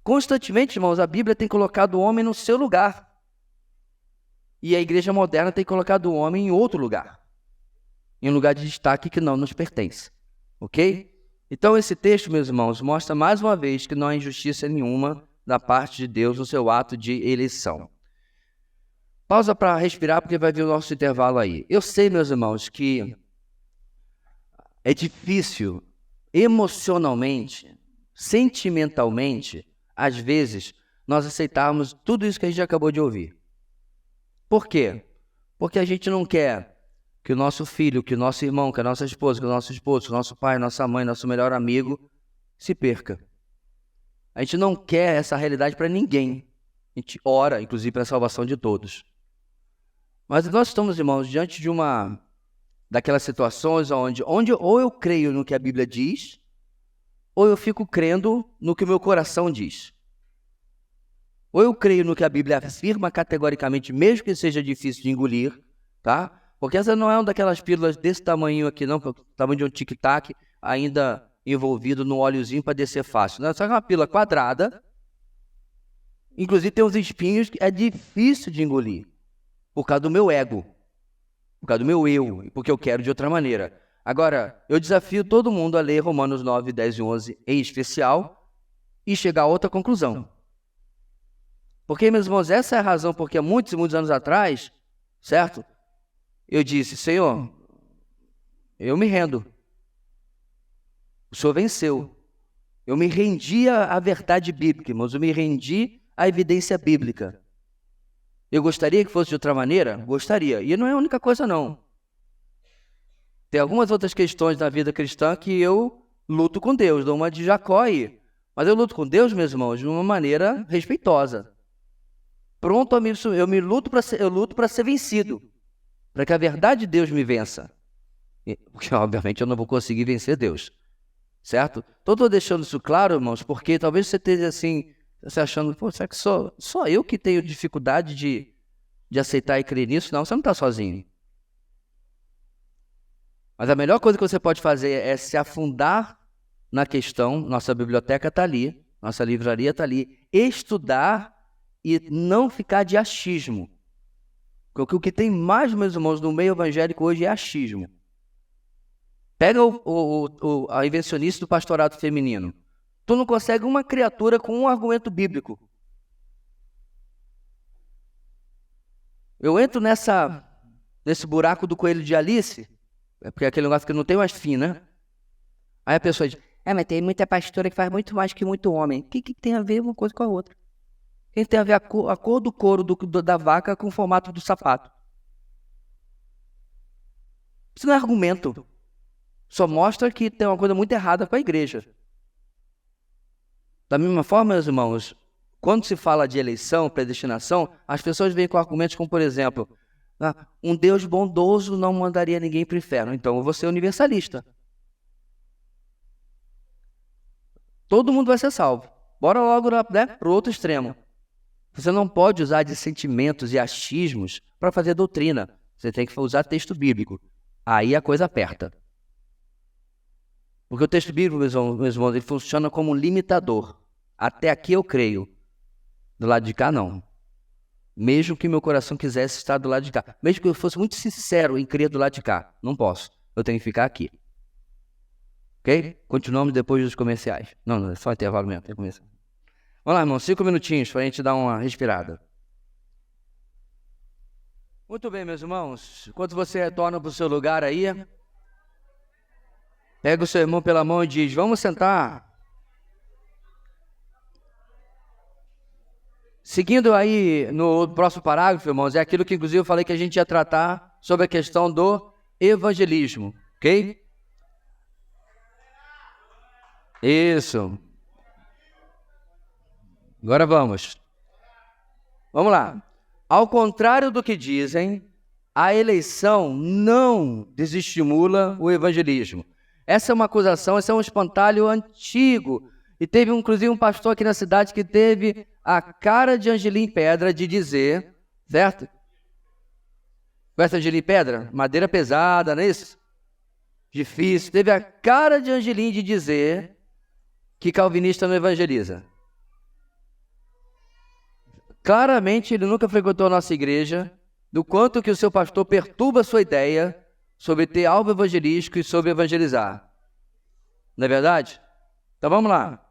Constantemente, irmãos, a Bíblia tem colocado o homem no seu lugar. E a igreja moderna tem colocado o homem em outro lugar. Em um lugar de destaque que não nos pertence. Ok? Então esse texto, meus irmãos, mostra mais uma vez que não há injustiça nenhuma da parte de Deus no seu ato de eleição. Pausa para respirar, porque vai vir o nosso intervalo aí. Eu sei, meus irmãos, que é difícil emocionalmente, sentimentalmente, às vezes, nós aceitarmos tudo isso que a gente acabou de ouvir. Por quê? Porque a gente não quer que o nosso filho, que o nosso irmão, que a nossa esposa, que o nosso esposo, que o nosso pai, nossa mãe, nosso melhor amigo se perca. A gente não quer essa realidade para ninguém. A gente ora, inclusive, para a salvação de todos. Mas nós estamos, irmãos, diante de daquelas situações onde ou eu creio no que a Bíblia diz, ou eu fico crendo no que o meu coração diz. Ou eu creio no que a Bíblia afirma categoricamente, mesmo que seja difícil de engolir, tá? Porque essa não é uma daquelas pílulas desse tamanho aqui, não, tamanho de um tic-tac, ainda envolvido no óleozinho para descer fácil. Não, só que é uma pílula quadrada. Inclusive tem uns espinhos que é difícil de engolir. Por causa do meu ego. Por causa do meu eu. E porque eu quero de outra maneira. Agora, eu desafio todo mundo a ler Romanos 9, 10 e 11 em especial e chegar a outra conclusão. Porque, meus irmãos, essa é a razão porque há muitos e muitos anos atrás, certo? Eu disse, Senhor, eu me rendo. O Senhor venceu. Eu me rendi à verdade bíblica, irmãos. Eu me rendi à evidência bíblica. Eu gostaria que fosse de outra maneira? Gostaria. E não é a única coisa, não. Tem algumas outras questões na vida cristã que eu luto com Deus. Dou uma de Jacó aí. Mas eu luto com Deus, meus irmãos, de uma maneira respeitosa. Pronto, eu luto para ser vencido. Para que a verdade de Deus me vença. Porque, obviamente, eu não vou conseguir vencer Deus. Certo? Estou deixando isso claro, irmãos, porque talvez você esteja assim, você achando, pô, será que só eu que tenho dificuldade de aceitar e crer nisso? Não, você não está sozinho. Mas a melhor coisa que você pode fazer é se afundar na questão. Nossa biblioteca está ali, nossa livraria está ali. Estudar e não ficar de achismo. Porque o que tem mais, meus irmãos, no meio evangélico hoje é achismo. Pega a invencionista do pastorado feminino. Tu não consegue uma criatura com um argumento bíblico. Eu entro nesse buraco do coelho de Alice, porque é aquele negócio que não tem mais fim, né? Aí a pessoa diz, mas tem muita pastora que faz muito mais que muito homem. O que tem a ver uma coisa com a outra? O que tem a ver a cor do couro da vaca com o formato do sapato? Isso não é argumento. Só mostra que tem uma coisa muito errada com a igreja. Da mesma forma, meus irmãos, quando se fala de eleição, predestinação, as pessoas vêm com argumentos como, por exemplo, um Deus bondoso não mandaria ninguém para o inferno, então eu vou ser universalista. Todo mundo vai ser salvo. Bora logo, né, para o outro extremo. Você não pode usar de sentimentos e achismos para fazer doutrina. Você tem que usar texto bíblico. Aí a coisa aperta. Porque o texto bíblico, meus irmãos, ele funciona como um limitador. Até aqui eu creio. Do lado de cá, não. Mesmo que meu coração quisesse estar do lado de cá. Mesmo que eu fosse muito sincero em crer do lado de cá. Não posso. Eu tenho que ficar aqui. Ok? Continuamos depois dos comerciais. Não, é só intervalo mesmo. Vamos lá, irmão. 5 minutinhos para a gente dar uma respirada. Muito bem, meus irmãos. Enquanto você retorna para o seu lugar aí, pega o seu irmão pela mão e diz, vamos sentar. Seguindo aí no próximo parágrafo, irmãos, é aquilo que inclusive eu falei que a gente ia tratar sobre a questão do evangelismo, ok? Isso. Agora vamos. Vamos lá. Ao contrário do que dizem, a eleição não desestimula o evangelismo. Essa é uma acusação, esse é um espantalho antigo. E teve, inclusive, um pastor aqui na cidade que teve a cara de Angelim Pedra de dizer, certo? Conhece Angelim Pedra? Madeira pesada, não é isso? Difícil. Teve a cara de Angelim de dizer que calvinista não evangeliza. Claramente, ele nunca frequentou a nossa igreja, do quanto que o seu pastor perturba a sua ideia sobre ter alvo evangelístico e sobre evangelizar. Não é verdade? Então vamos lá.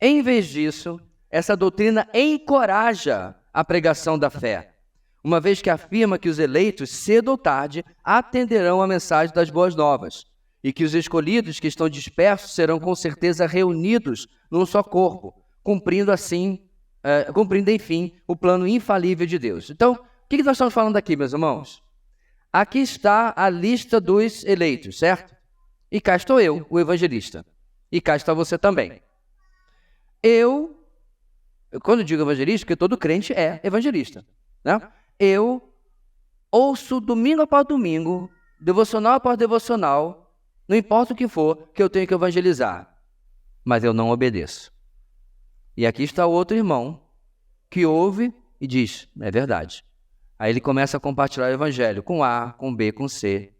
Em vez disso, essa doutrina encoraja a pregação da fé, uma vez que afirma que os eleitos, cedo ou tarde, atenderão a mensagem das boas novas, e que os escolhidos que estão dispersos serão com certeza reunidos num só corpo, cumprindo, enfim, o plano infalível de Deus. Então, o que nós estamos falando aqui, meus irmãos? Aqui está a lista dos eleitos, certo? E cá estou eu, o evangelista. E cá está você também. Quando eu digo evangelista, porque todo crente é evangelista, né? Eu ouço domingo após domingo, devocional após devocional, não importa o que for, que eu tenho que evangelizar. Mas eu não obedeço. E aqui está o outro irmão que ouve e diz, é verdade. Aí ele começa a compartilhar o evangelho com A, com B, com C.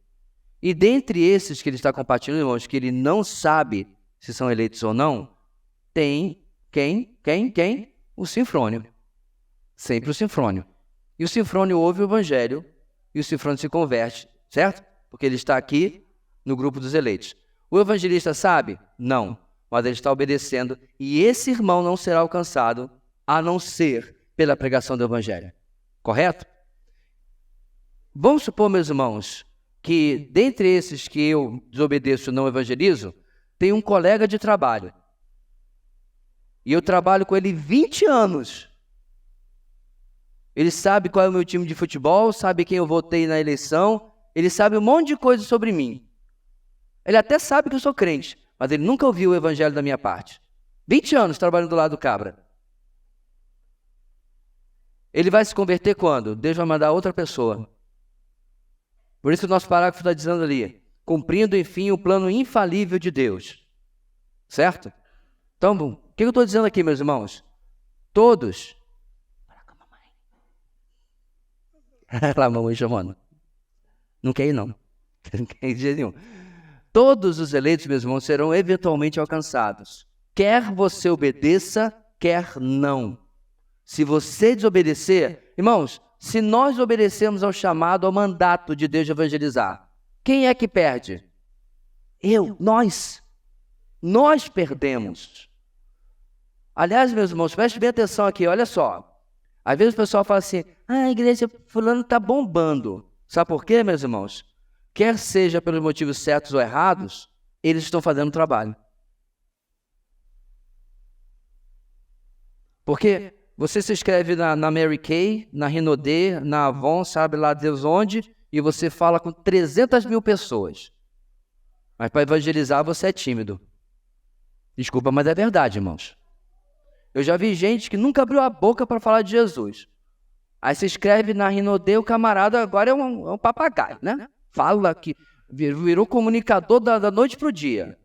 E dentre esses que ele está compartilhando, irmãos, que ele não sabe se são eleitos ou não, tem quem? O Sinfrônio. Sempre o Sinfrônio. E o Sinfrônio ouve o Evangelho e o Sinfrônio se converte, certo? Porque ele está aqui no grupo dos eleitos. O evangelista sabe? Não. Mas ele está obedecendo e esse irmão não será alcançado a não ser pela pregação do Evangelho. Correto? Vamos supor, meus irmãos, que dentre esses que eu desobedeço e não evangelizo, tem um colega de trabalho. E eu trabalho com ele 20 anos. Ele sabe qual é o meu time de futebol, sabe quem eu votei na eleição, ele sabe um monte de coisa sobre mim. Ele até sabe que eu sou crente, mas ele nunca ouviu o evangelho da minha parte. 20 anos trabalhando do lado do cabra. Ele vai se converter quando? Deus vai mandar outra pessoa. Por isso que o nosso parágrafo está dizendo ali, cumprindo, enfim, o plano infalível de Deus. Certo? Então, o que eu estou dizendo aqui, meus irmãos? Todos... Lá, mamãe chamando. Não quer ir, não. Não quer ir de jeito nenhum. Todos os eleitos, meus irmãos, serão eventualmente alcançados. Quer você obedeça, quer não. Se você desobedecer... Irmãos, se nós obedecemos ao chamado, ao mandato de Deus de evangelizar, quem é que perde? Nós. Nós perdemos. Aliás, meus irmãos, preste bem atenção aqui, olha só. Às vezes o pessoal fala assim, a igreja fulano está bombando. Sabe por quê, meus irmãos? Quer seja pelos motivos certos ou errados, eles estão fazendo o trabalho. Porque você se inscreve na Mary Kay, na Rinodê, na Avon, sabe lá Deus onde, e você fala com 300 mil pessoas. Mas para evangelizar você é tímido. Desculpa, mas é verdade, irmãos. Eu já vi gente que nunca abriu a boca para falar de Jesus. Aí se inscreve na Rinodê, o camarada agora é um papagaio, né? Fala que virou comunicador da noite para o dia.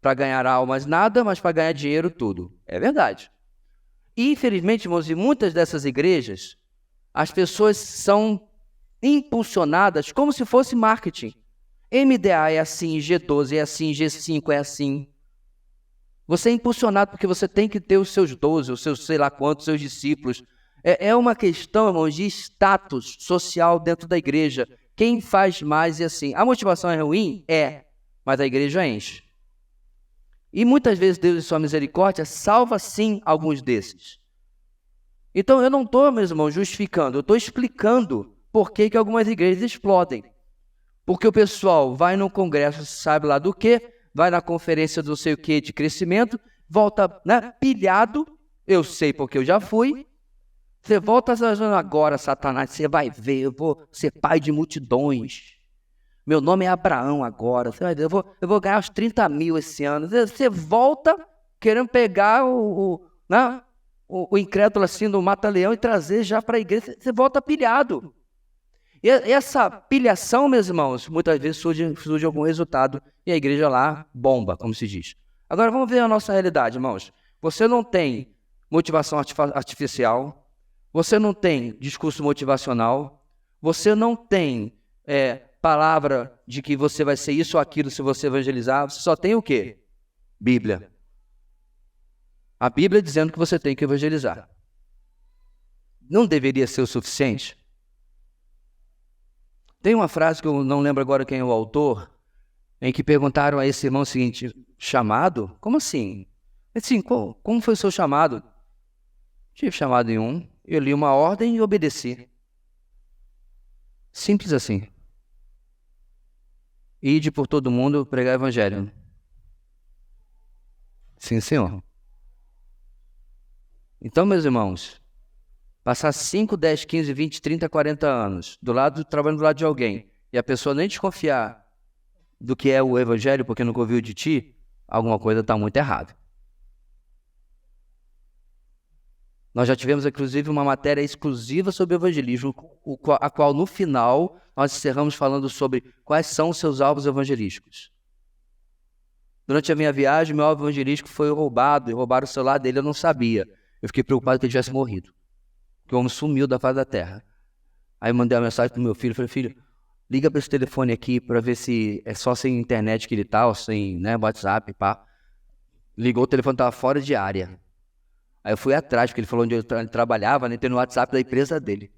Para ganhar almas nada, mas para ganhar dinheiro tudo. É verdade. E infelizmente, irmãos, em muitas dessas igrejas, as pessoas são impulsionadas como se fosse marketing. MDA é assim, G12 é assim, G5 é assim. Você é impulsionado porque você tem que ter os seus 12, os seus sei lá quantos, seus discípulos. É uma questão, irmãos, de status social dentro da igreja. Quem faz mais e assim. A motivação é ruim? É, mas a igreja enche. E muitas vezes Deus, em sua misericórdia, salva sim alguns desses. Então eu não estou, meus irmãos, justificando, eu estou explicando por que algumas igrejas explodem. Porque o pessoal vai num congresso, sabe lá do quê, vai na conferência do sei o quê de crescimento, volta, né, pilhado, eu sei porque eu já fui. Você volta agora, Satanás, você vai ver, eu vou ser pai de multidões. Meu nome é Abraão agora, você vai ver, eu vou ganhar uns 30 mil esse ano. Você volta querendo pegar o incrédulo assim do mata-leão e trazer já para a igreja, você volta pilhado. E essa pilhação, meus irmãos, muitas vezes surge algum resultado e a igreja lá bomba, como se diz. Agora vamos ver a nossa realidade, irmãos. Você não tem motivação artificial, você não tem discurso motivacional, você não tem palavra de que você vai ser isso ou aquilo se você evangelizar, você só tem o quê? Bíblia. A Bíblia dizendo que você tem que evangelizar. Não deveria ser o suficiente? Tem uma frase que eu não lembro agora quem é o autor, em que perguntaram a esse irmão o seguinte, chamado? Como assim? Assim, como foi o seu chamado? Tive chamado em um, eu li uma ordem e obedeci. Simples assim. Ide por todo mundo pregar o evangelho. Sim, senhor. Então, meus irmãos, passar 5, 10, 15, 20, 30, 40 anos trabalhando do lado de alguém e a pessoa nem desconfiar do que é o evangelho porque nunca ouviu de ti, alguma coisa está muito errada. Nós já tivemos, inclusive, uma matéria exclusiva sobre evangelismo, a qual, no final, nós encerramos falando sobre quais são os seus alvos evangelísticos. Durante a minha viagem, meu alvo evangelístico foi roubado, e roubaram o celular dele, eu não sabia. Eu fiquei preocupado que ele tivesse morrido, que o homem sumiu da face da terra. Aí eu mandei uma mensagem para o meu filho, falei, filho, liga para esse telefone aqui para ver se é só sem internet que ele tá, ou sem, né, WhatsApp, pá. Ligou, o telefone tava fora de área. Aí eu fui atrás, porque ele falou onde ele trabalhava, né, tem no WhatsApp da empresa dele.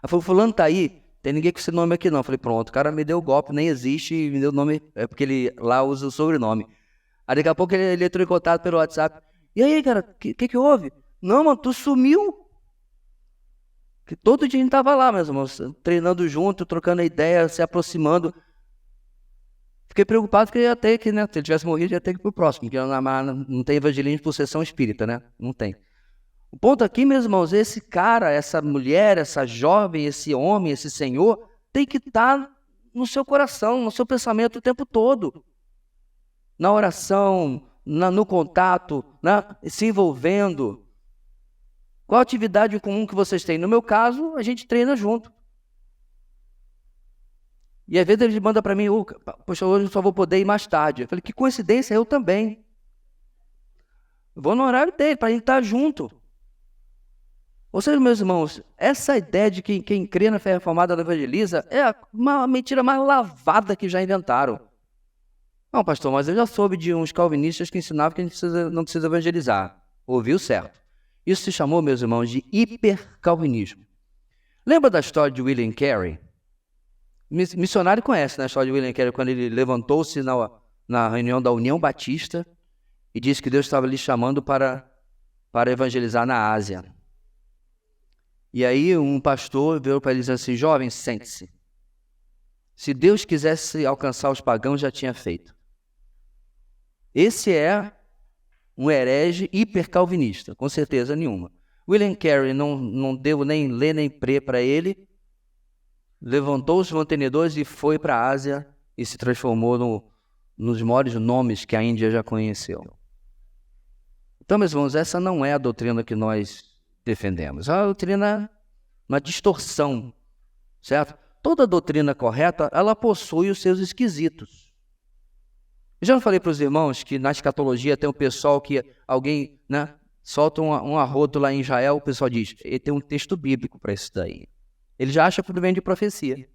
Aí falou, fulano tá aí? Tem ninguém com esse nome aqui não. Eu falei, pronto, o cara me deu o golpe, nem existe, e me deu o nome, é porque ele lá usa o sobrenome. Aí daqui a pouco ele entrou em contato pelo WhatsApp. E aí, cara, que houve? Não, mano, tu sumiu. Que todo dia a gente tava lá, meus irmãos, treinando junto, trocando ideia, se aproximando. Fiquei preocupado que ia ter que, né, se ele tivesse morrido, ia ter que ir pro próximo, porque não tem evangelismo por sessão espírita, né? Não tem. O ponto aqui, meus irmãos, esse cara, essa mulher, essa jovem, esse homem, esse senhor, tem que estar no seu coração, no seu pensamento o tempo todo. Na oração, no contato, se envolvendo. Qual a atividade comum que vocês têm? No meu caso, a gente treina junto. E às vezes ele manda para mim, poxa, hoje eu só vou poder ir mais tarde. Eu falei, que coincidência, eu também. Eu vou no horário dele, para a gente estar junto. Ou seja, meus irmãos, essa ideia de que quem crê na fé reformada não evangeliza é uma mentira mais lavada que já inventaram. Não, pastor, mas eu já soube de uns calvinistas que ensinavam que a gente não precisa evangelizar. Ouviu certo. Isso se chamou, meus irmãos, de hipercalvinismo. Lembra da história de William Carey? Missionário conhece, né, a história de William Carey, quando ele levantou-se na reunião da União Batista e disse que Deus estava lhe chamando para evangelizar na Ásia. E aí um pastor veio para ele e disse assim, jovem, sente-se. Se Deus quisesse alcançar os pagãos, já tinha feito. Esse é um herege hipercalvinista, com certeza nenhuma. William Carey não deu nem ler nem prê para ele, levantou os mantenedores e foi para a Ásia e se transformou nos maiores nomes que a Índia já conheceu. Então, meus irmãos, essa não é a doutrina que nós defendemos. É uma doutrina, uma distorção, certo? Toda doutrina correta, ela possui os seus esquisitos. Eu já não falei para os irmãos que na escatologia tem um pessoal que alguém, né, solta um arroto lá em Israel, o pessoal diz, ele tem um texto bíblico para isso daí. Ele já acha que tudo vem de profecia.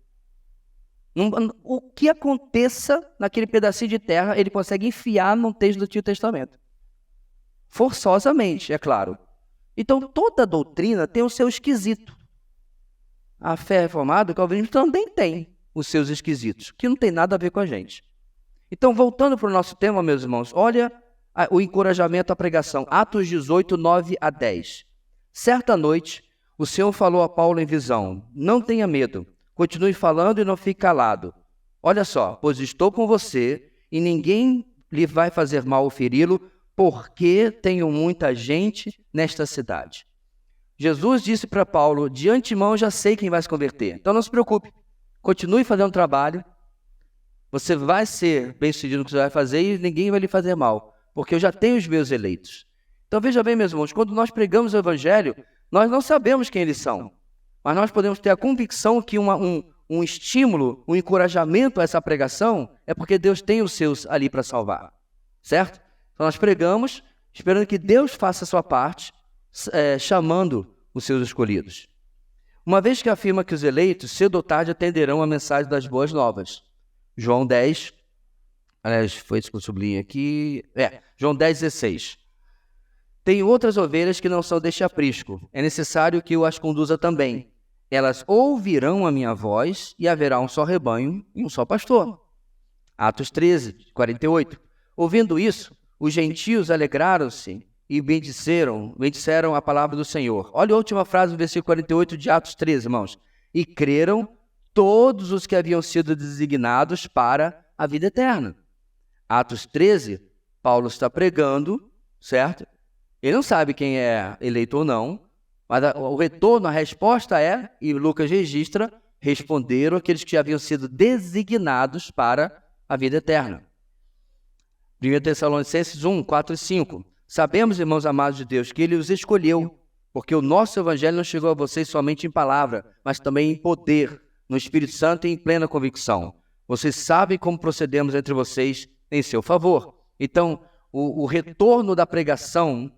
O que aconteça naquele pedacinho de terra, ele consegue enfiar num texto do Antigo Testamento. Forçosamente, é claro. Então, toda doutrina tem o seu esquisito. A fé reformada, o calvinismo também tem os seus esquisitos, que não tem nada a ver com a gente. Então, voltando para o nosso tema, meus irmãos, olha o encorajamento à pregação. Atos 18, 9 a 10. Certa noite, o Senhor falou a Paulo em visão, não tenha medo, continue falando e não fique calado. Olha só, pois estou com você e ninguém lhe vai fazer mal ou feri-lo, porque tenho muita gente nesta cidade. Jesus disse para Paulo, de antemão já sei quem vai se converter, então não se preocupe, continue fazendo o trabalho, você vai ser bem-sucedido no que você vai fazer e ninguém vai lhe fazer mal, porque eu já tenho os meus eleitos. Então veja bem, meus irmãos, quando nós pregamos o Evangelho, nós não sabemos quem eles são, mas nós podemos ter a convicção que um estímulo, um encorajamento a essa pregação é porque Deus tem os seus ali para salvar, certo? Então nós pregamos esperando que Deus faça a sua parte, chamando os seus escolhidos. Uma vez que afirma que os eleitos, cedo ou tarde, atenderão a mensagem das boas novas. João 10, aliás, foi isso que eu sublinhei aqui, João 10, 16. Tem outras ovelhas que não são deste aprisco, é necessário que eu as conduza também. Elas ouvirão a minha voz e haverá um só rebanho e um só pastor. Atos 13, 48. Ouvindo isso, os gentios alegraram-se e bendiceram a palavra do Senhor. Olha a última frase do versículo 48 de Atos 13, irmãos. E creram todos os que haviam sido designados para a vida eterna. Atos 13, Paulo está pregando, certo? Ele não sabe quem é eleito ou não, mas o retorno, a resposta é, e Lucas registra, responderam aqueles que haviam sido designados para a vida eterna. 1 Tessalonicenses 1, 4 e 5. Sabemos, irmãos amados de Deus, que Ele os escolheu, porque o nosso evangelho não chegou a vocês somente em palavra, mas também em poder, no Espírito Santo e em plena convicção. Vocês sabem como procedemos entre vocês em seu favor. Então, o retorno da pregação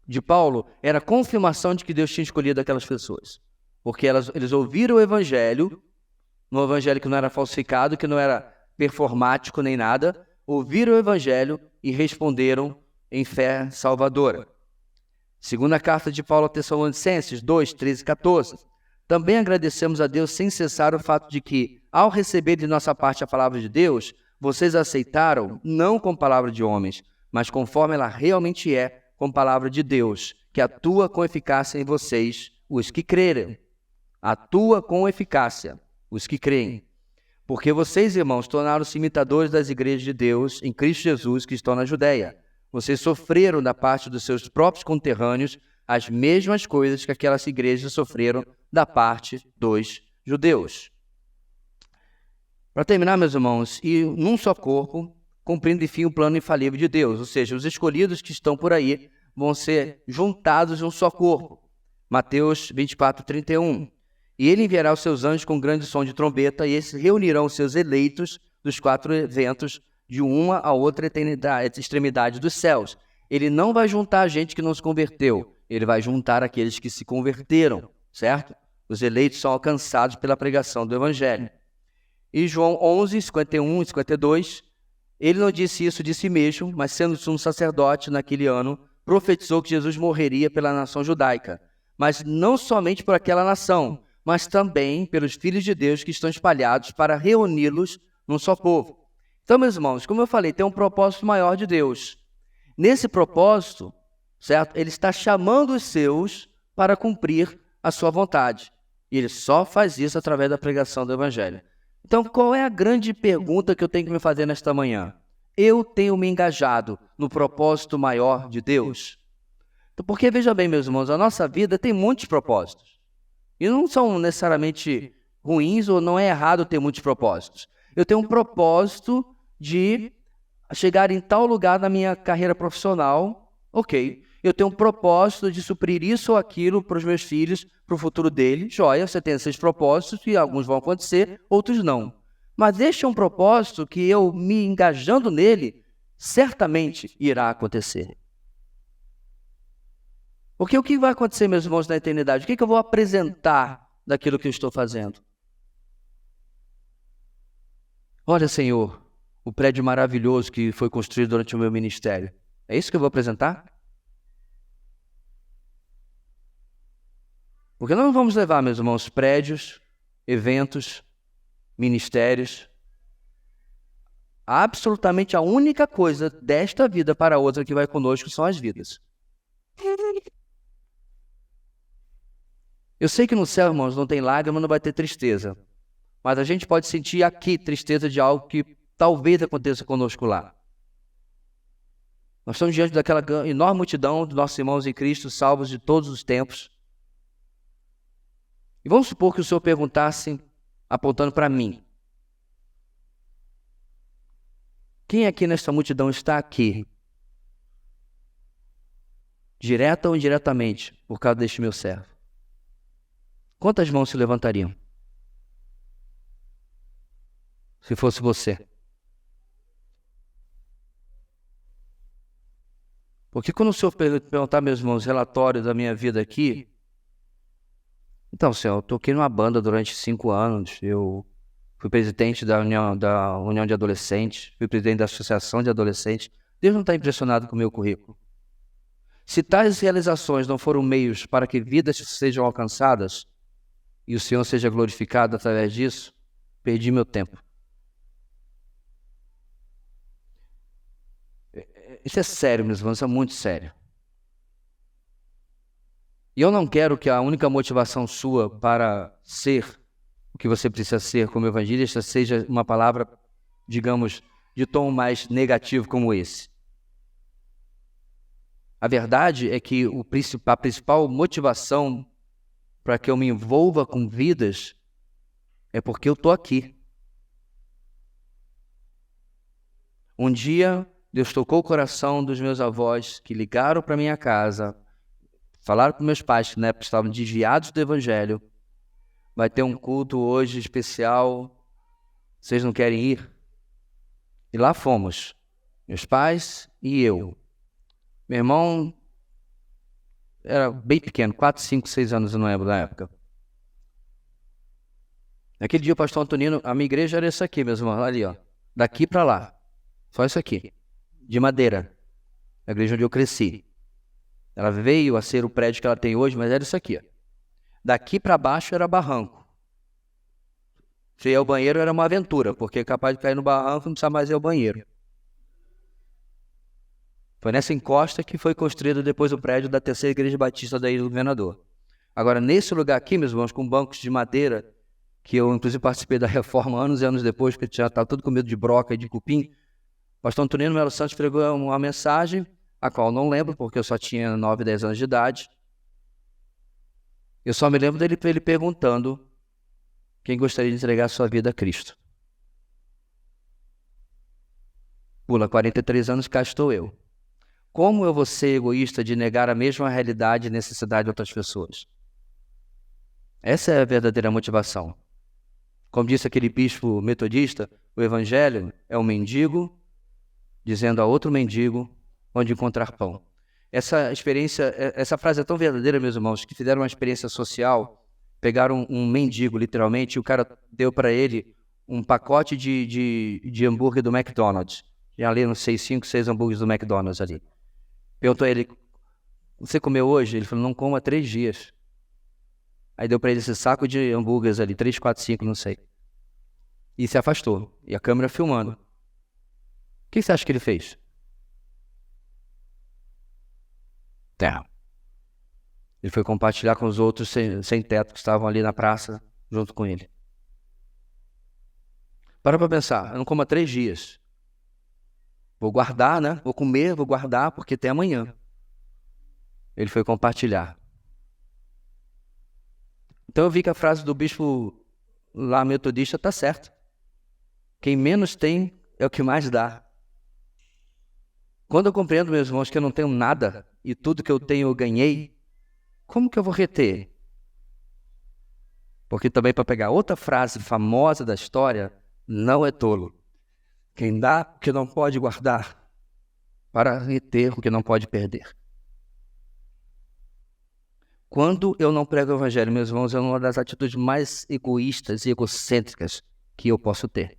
de Paulo era a confirmação de que Deus tinha escolhido aquelas pessoas. Porque eles ouviram o evangelho, no evangelho que não era falsificado, que não era performático nem nada, ouviram o evangelho e responderam em fé salvadora. Segunda carta de Paulo a Tessalonicenses 2, 13 e 14. Também agradecemos a Deus sem cessar o fato de que, ao receber de nossa parte a palavra de Deus, vocês a aceitaram não com palavra de homens, mas conforme ela realmente é, com palavra de Deus, que atua com eficácia em vocês, os que crerem. Atua com eficácia, os que creem. Porque vocês, irmãos, tornaram-se imitadores das igrejas de Deus em Cristo Jesus que estão na Judéia. Vocês sofreram da parte dos seus próprios conterrâneos as mesmas coisas que aquelas igrejas sofreram da parte dos judeus. Para terminar, meus irmãos, e num só corpo, cumprindo enfim o plano infalível de Deus, ou seja, os escolhidos que estão por aí vão ser juntados em um só corpo. Mateus 24, 31. E ele enviará os seus anjos com grande som de trombeta, e esses reunirão os seus eleitos dos 4 ventos, de uma a outra extremidade dos céus. Ele não vai juntar a gente que não se converteu, ele vai juntar aqueles que se converteram, certo? Os eleitos são alcançados pela pregação do evangelho. E João 11, 51 e 52, ele não disse isso de si mesmo, mas sendo sumo sacerdote naquele ano, profetizou que Jesus morreria pela nação judaica, mas não somente por aquela nação, mas também pelos filhos de Deus que estão espalhados para reuni-los num só povo. Então, meus irmãos, como eu falei, tem um propósito maior de Deus. Nesse propósito, certo? Ele está chamando os seus para cumprir a sua vontade. E ele só faz isso através da pregação do evangelho. Então, qual é a grande pergunta que eu tenho que me fazer nesta manhã? Eu tenho me engajado no propósito maior de Deus? Então, porque, veja bem, meus irmãos, a nossa vida tem muitos propósitos. E não são necessariamente ruins ou não é errado ter muitos propósitos. Eu tenho um propósito de chegar em tal lugar na minha carreira profissional, ok. Eu tenho um propósito de suprir isso ou aquilo para os meus filhos, para o futuro deles. Joia, você tem esses propósitos e alguns vão acontecer, outros não. Mas este é um propósito que eu, me engajando nele, certamente irá acontecer. Porque o que vai acontecer, meus irmãos, na eternidade? O que eu vou apresentar daquilo que eu estou fazendo? Olha, Senhor, o prédio maravilhoso que foi construído durante o meu ministério. É isso que eu vou apresentar? Porque nós não vamos levar, meus irmãos, prédios, eventos, ministérios. Absolutamente a única coisa desta vida para a outra que vai conosco são as vidas. Eu sei que no céu, irmãos, não tem lágrima, não vai ter tristeza. Mas a gente pode sentir aqui tristeza de algo que talvez aconteça conosco lá. Nós estamos diante daquela enorme multidão de nossos irmãos em Cristo, salvos de todos os tempos. E vamos supor que o Senhor perguntasse, apontando para mim: quem aqui nesta multidão está aqui, direta ou indiretamente, por causa deste meu servo? Quantas mãos se levantariam? Se fosse você. Porque quando o Senhor perguntar, meus irmãos, relatório da minha vida aqui, então, Senhor, eu toquei numa banda durante 5 anos, eu fui presidente da União de Adolescentes, fui presidente da Associação de Adolescentes. Deus não está impressionado com o meu currículo. Se tais realizações não foram meios para que vidas sejam alcançadas e o Senhor seja glorificado através disso, perdi meu tempo. Isso é sério, meus irmãos, isso é muito sério. E eu não quero que a única motivação sua para ser o que você precisa ser como evangelista seja uma palavra, digamos, de tom mais negativo como esse. A verdade é que a principal motivação para que eu me envolva com vidas é porque eu estou aqui. Um dia, Deus tocou o coração dos meus avós que ligaram para minha casa, falaram com meus pais que na época estavam desviados do evangelho. Vai ter um culto hoje especial, vocês não querem ir? E lá fomos, meus pais e eu. Meu irmão era bem pequeno, 4, 5, 6 anos, eu não lembro da época. Naquele dia o pastor Antonino, a minha igreja era essa aqui, meus irmãos, ali, ó. Daqui para lá. Só isso aqui. De madeira. A igreja onde eu cresci. Ela veio a ser o prédio que ela tem hoje, mas era isso aqui, ó. Daqui para baixo era barranco. Se ir ao banheiro era uma aventura, porque é capaz de cair no barranco e não precisar mais ir ao banheiro. Foi nessa encosta que foi construído depois o prédio da terceira igreja batista da Ilha do Governador. Agora, nesse lugar aqui, meus irmãos, com bancos de madeira, que eu inclusive participei da reforma anos e anos depois, porque já estava todo com medo de broca e de cupim, o pastor Antonino Melo Santos pregou uma mensagem, a qual não lembro, porque eu só tinha 9, 10 anos de idade. Eu só me lembro dele perguntando quem gostaria de entregar a sua vida a Cristo. Pula 43 anos, cá estou eu. Como eu vou ser egoísta de negar a mesma realidade e necessidade de outras pessoas? Essa é a verdadeira motivação. Como disse aquele bispo metodista, o evangelho é um mendigo dizendo a outro mendigo onde encontrar pão. Essa experiência, essa frase é tão verdadeira, meus irmãos, que fizeram uma experiência social, pegaram um mendigo, literalmente, e o cara deu para ele um pacote de hambúrguer do McDonald's. Já ali, não sei, 5, 6 hambúrgueres do McDonald's ali. Perguntou a ele, você comeu hoje? Ele falou, não como há 3 dias. Aí deu para ele esse saco de hambúrgueres ali, 3, 4, 5, não sei. E se afastou. E a câmera filmando. O que você acha que ele fez? Ele foi compartilhar com os outros sem teto que estavam ali na praça, junto com ele. Para pensar, eu não como há 3 dias. Vou guardar, né? Vou comer, vou guardar, porque tem amanhã. Ele foi compartilhar. Então eu vi que a frase do bispo lá metodista está certa. Quem menos tem é o que mais dá. Quando eu compreendo, meus irmãos, que eu não tenho nada e tudo que eu tenho eu ganhei, como que eu vou reter? Porque também, para pegar outra frase famosa da história, não é tolo. Quem dá o que não pode guardar, para reter o que não pode perder. Quando eu não prego o evangelho, meus irmãos, é uma das atitudes mais egoístas e egocêntricas que eu posso ter.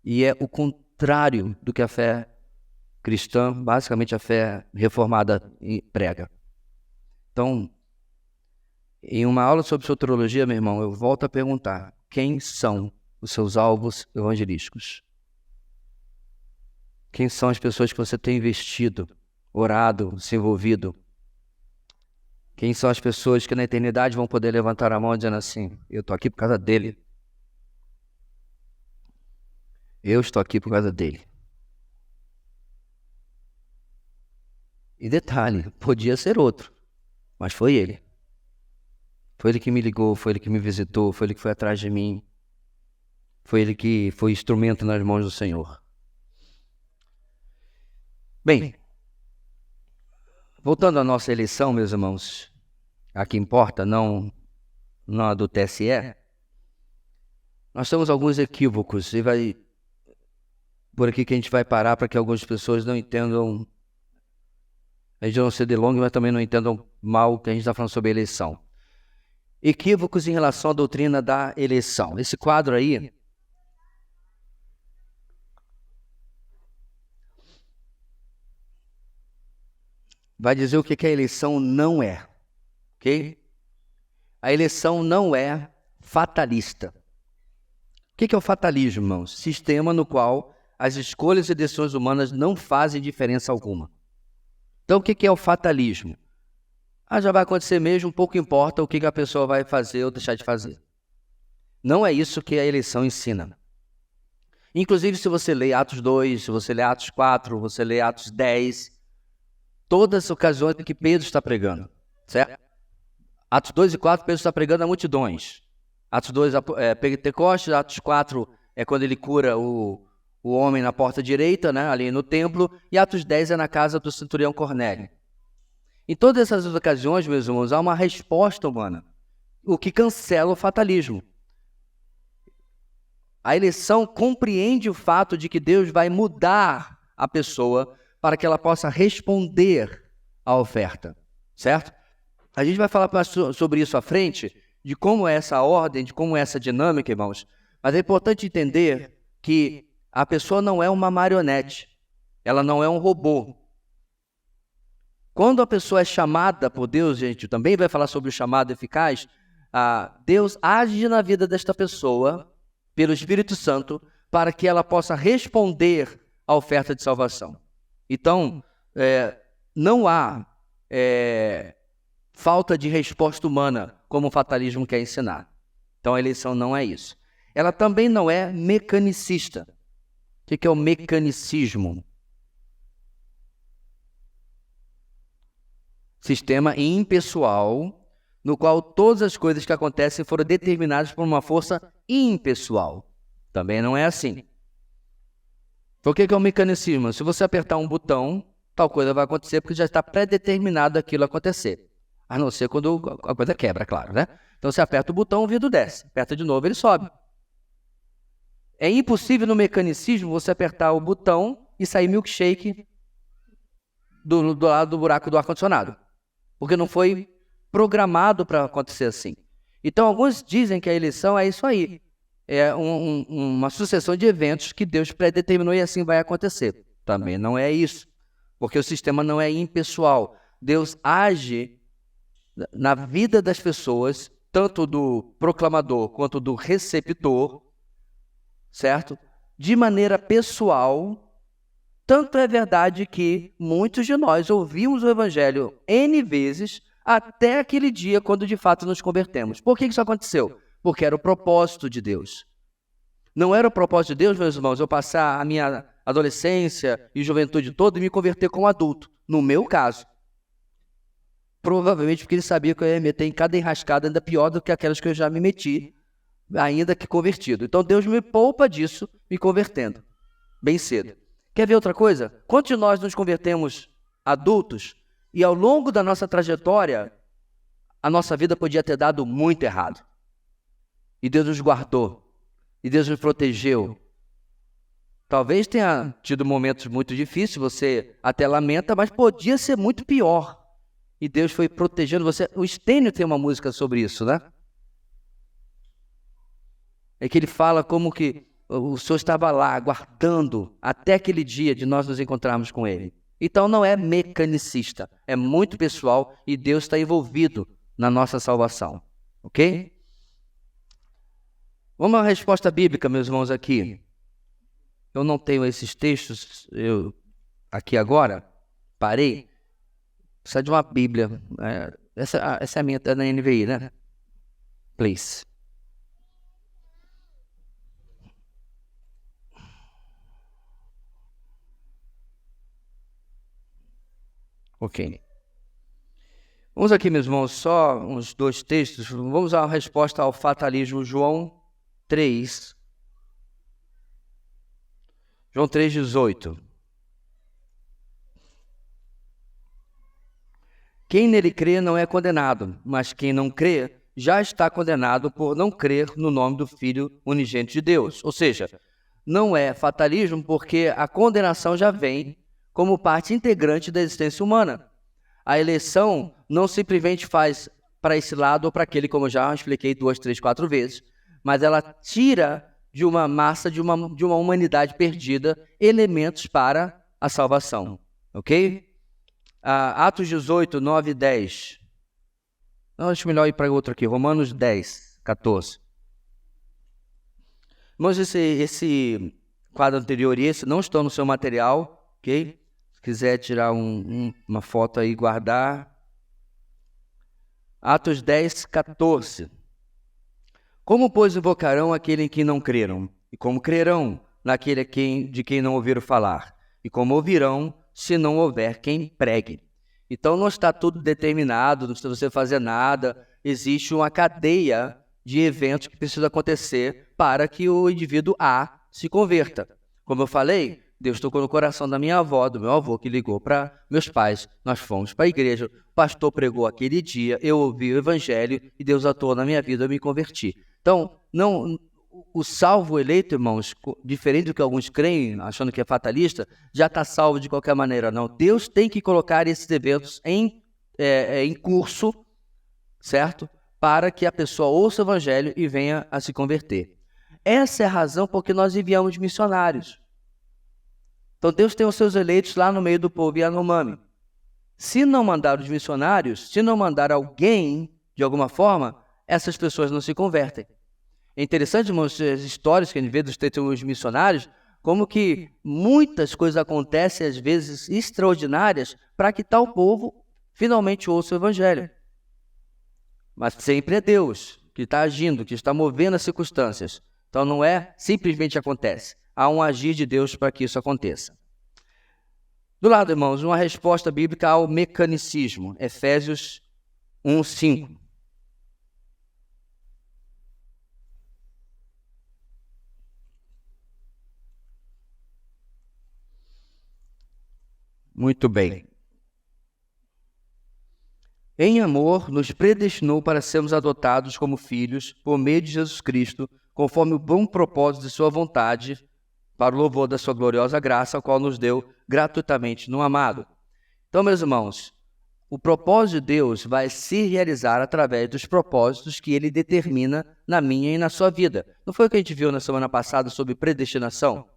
E é o contrário do que a fé cristã, basicamente a fé reformada, prega. Então, em uma aula sobre soteriologia, meu irmão, eu volto a perguntar, quem são os seus alvos evangelísticos? Quem são as pessoas que você tem investido, orado, se envolvido? Quem são as pessoas que na eternidade vão poder levantar a mão dizendo assim, eu estou aqui por causa dele. Eu estou aqui por causa dele. E detalhe, podia ser outro, mas foi ele. Foi ele que me ligou, foi ele que me visitou, foi ele que foi atrás de mim. Foi ele que foi instrumento nas mãos do Senhor. Bem, voltando à nossa eleição, meus irmãos, a que importa, não a do TSE, nós temos alguns equívocos e vai por aqui que a gente vai parar para que algumas pessoas não entendam, a gente não se delongue, mas também não entendam mal o que a gente está falando sobre a eleição. Equívocos em relação à doutrina da eleição. Esse quadro aí vai dizer o que a eleição não é, ok? A eleição não é fatalista. O que é o fatalismo, irmãos? Sistema no qual as escolhas e decisões humanas não fazem diferença alguma. Então, o que é o fatalismo? Já vai acontecer mesmo, pouco importa o que a pessoa vai fazer ou deixar de fazer. Não é isso que a eleição ensina. Inclusive, se você lê Atos 2, se você lê Atos 4, você lê Atos 10, todas as ocasiões em que Pedro está pregando, certo? Atos 2 e 4, Pedro está pregando a multidões. Atos 2 é Pentecostes, Atos 4 é quando ele cura o homem na porta direita, né, ali no templo, e Atos 10 é na casa do centurião Cornélio. Em todas essas ocasiões, meus irmãos, há uma resposta humana, o que cancela o fatalismo. A eleição compreende o fato de que Deus vai mudar a pessoa para que ela possa responder à oferta, certo? A gente vai falar sobre isso à frente, de como é essa ordem, de como é essa dinâmica, irmãos. Mas é importante entender que a pessoa não é uma marionete, ela não é um robô. Quando a pessoa é chamada por Deus, gente, também vai falar sobre o chamado eficaz, Deus age na vida desta pessoa, pelo Espírito Santo, para que ela possa responder à oferta de salvação. Então, não há falta de resposta humana, como o fatalismo quer ensinar. Então, a eleição não é isso. Ela também não é mecanicista. O que é o mecanicismo? Sistema impessoal, no qual todas as coisas que acontecem foram determinadas por uma força impessoal. Também não é assim. O que é o mecanicismo? Se você apertar um botão, tal coisa vai acontecer porque já está pré-determinado aquilo acontecer. A não ser quando a coisa quebra, claro, né? Então você aperta o botão, o vidro desce. Aperta de novo, ele sobe. É impossível no mecanicismo você apertar o botão e sair milkshake do lado do buraco do ar-condicionado. Porque não foi programado para acontecer assim. Então, alguns dizem que a eleição é isso aí. É uma sucessão de eventos que Deus predeterminou e assim vai acontecer. Também não é isso. Porque o sistema não é impessoal. Deus age na vida das pessoas, tanto do proclamador quanto do receptor, certo? De maneira pessoal. Tanto é verdade que muitos de nós ouvimos o Evangelho N vezes até aquele dia quando de fato nos convertemos. Por que isso aconteceu? Porque era o propósito de Deus. Não era o propósito de Deus, meus irmãos, eu passar a minha adolescência e juventude toda e me converter como adulto. No meu caso. Provavelmente porque ele sabia que eu ia me meter em cada enrascada ainda pior do que aquelas que eu já me meti, ainda que convertido. Então Deus me poupa disso, me convertendo, bem cedo. Quer ver outra coisa? Quantos de nós nos convertemos adultos e ao longo da nossa trajetória, a nossa vida podia ter dado muito errado. E Deus nos guardou. E Deus nos protegeu. Talvez tenha tido momentos muito difíceis, você até lamenta, mas podia ser muito pior. E Deus foi protegendo você. O Stênio tem uma música sobre isso, né? É que ele fala como que o Senhor estava lá, aguardando até aquele dia de nós nos encontrarmos com Ele. Então não é mecanicista, é muito pessoal e Deus está envolvido na nossa salvação. Ok? Vamos à resposta bíblica, meus irmãos, aqui. Eu não tenho esses textos aqui agora, parei. Precisa de uma Bíblia. Essa é a minha, é na NVI, né? Please. Ok. Vamos aqui, meus irmãos, só uns 2 textos. Vamos à resposta ao fatalismo. João 3. João 3,18. Quem nele crê não é condenado, mas quem não crê já está condenado por não crer no nome do Filho unigênito de Deus. Ou seja, não é fatalismo porque a condenação já vem como parte integrante da existência humana. A eleição não simplesmente faz para esse lado ou para aquele, como eu já expliquei 2, 3, 4 vezes, mas ela tira de uma massa, de uma humanidade perdida, elementos para a salvação. Ok? Atos 18, 9 e 10. Não, acho melhor ir para outro aqui. Romanos 10, 14. Irmãos, esse quadro anterior e esse não estão no seu material, ok? Se quiser tirar uma foto aí e guardar. Atos 10, 14. Como, pois, invocarão aquele em quem não creram? E como crerão naquele de quem não ouviram falar? E como ouvirão se não houver quem pregue? Então não está tudo determinado, não precisa você fazer nada. Existe uma cadeia de eventos que precisa acontecer para que o indivíduo A se converta. Como eu falei, Deus tocou no coração da minha avó, do meu avô, que ligou para meus pais. Nós fomos para a igreja, o pastor pregou aquele dia, eu ouvi o evangelho e Deus atuou na minha vida, eu me converti. Então, o salvo eleito, irmãos, diferente do que alguns creem, achando que é fatalista, já está salvo de qualquer maneira. Não, Deus tem que colocar esses eventos em curso, certo? para que a pessoa ouça o evangelho e venha a se converter. Essa é a razão por que nós enviamos missionários. Então Deus tem os seus eleitos lá no meio do povo Yanomami. Se não mandar os missionários, se não mandar alguém, de alguma forma, essas pessoas não se convertem. É interessante, irmãos, as histórias que a gente vê dos testemunhos missionários, como que muitas coisas acontecem, às vezes extraordinárias, para que tal povo finalmente ouça o evangelho. Mas sempre é Deus que está agindo, que está movendo as circunstâncias. Então não é simplesmente acontece. Há um agir de Deus para que isso aconteça. Do lado, irmãos, uma resposta bíblica ao mecanicismo. Efésios 1:5. Muito bem. Em amor, nos predestinou para sermos adotados como filhos por meio de Jesus Cristo, conforme o bom propósito de sua vontade, para o louvor da sua gloriosa graça, a qual nos deu gratuitamente no amado. Então, meus irmãos, o propósito de Deus vai se realizar através dos propósitos que Ele determina na minha e na sua vida. Não foi o que a gente viu na semana passada sobre predestinação?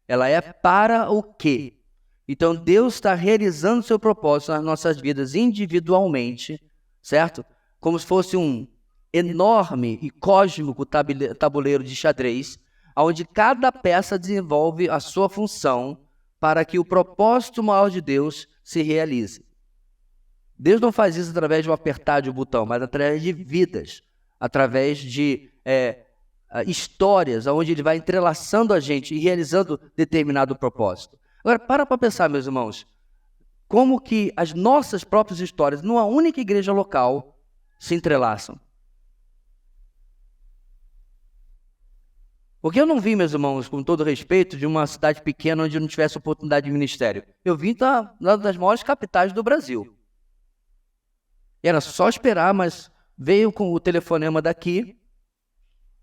Ela é para o quê? Então, Deus está realizando seu propósito nas nossas vidas individualmente, certo? Como se fosse um enorme e cósmico tabuleiro de xadrez, onde cada peça desenvolve a sua função para que o propósito maior de Deus se realize. Deus não faz isso através de um apertar de um botão, mas através de vidas, através de histórias, onde Ele vai entrelaçando a gente e realizando determinado propósito. Agora, para pensar, meus irmãos, como que as nossas próprias histórias, numa única igreja local, se entrelaçam. Porque eu não vim, meus irmãos, com todo respeito, de uma cidade pequena onde não tivesse oportunidade de ministério. Eu vim de uma das maiores capitais do Brasil. Era só esperar, mas veio com o telefonema daqui.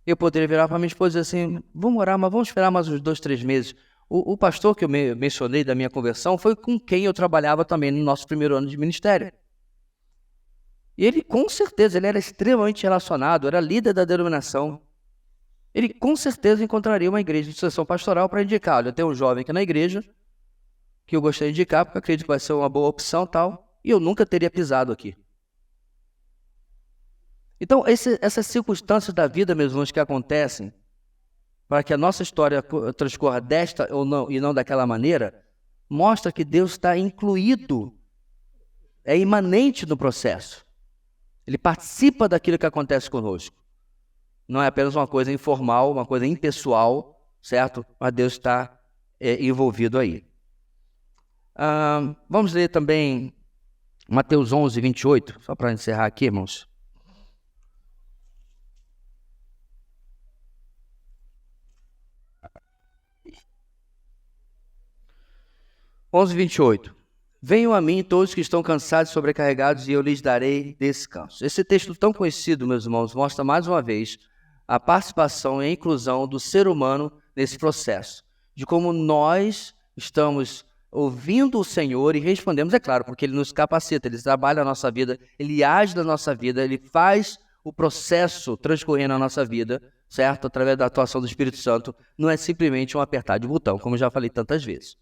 Eu poderia virar para minha esposa e dizer assim, vamos orar, mas vamos esperar mais uns 2, 3 meses. O pastor que eu mencionei da minha conversão foi com quem eu trabalhava também no nosso primeiro ano de ministério. E ele, com certeza, ele era extremamente relacionado, era líder da denominação. Ele, com certeza, encontraria uma igreja de sucessão pastoral para indicar. Olha, eu tenho um jovem aqui na igreja que eu gostaria de indicar, porque eu acredito que vai ser uma boa opção e tal, e eu nunca teria pisado aqui. Então, essas circunstâncias da vida, meus irmãos, que acontecem, para que a nossa história transcorra desta ou não, e não daquela maneira, mostra que Deus está incluído, é imanente no processo. Ele participa daquilo que acontece conosco. Não é apenas uma coisa informal, uma coisa impessoal, certo? Mas Deus está envolvido aí. Vamos ler também Mateus 11:28, só para encerrar aqui, irmãos. Onze 28. Venham a mim todos que estão cansados e sobrecarregados e eu lhes darei descanso. Esse texto tão conhecido, meus irmãos, mostra mais uma vez a participação e a inclusão do ser humano nesse processo. De como nós estamos ouvindo o Senhor e respondemos, é claro, porque Ele nos capacita, Ele trabalha na nossa vida, Ele age na nossa vida, Ele faz o processo transcorrer na nossa vida, certo? Através da atuação do Espírito Santo, não é simplesmente um apertar de botão, como eu já falei tantas vezes.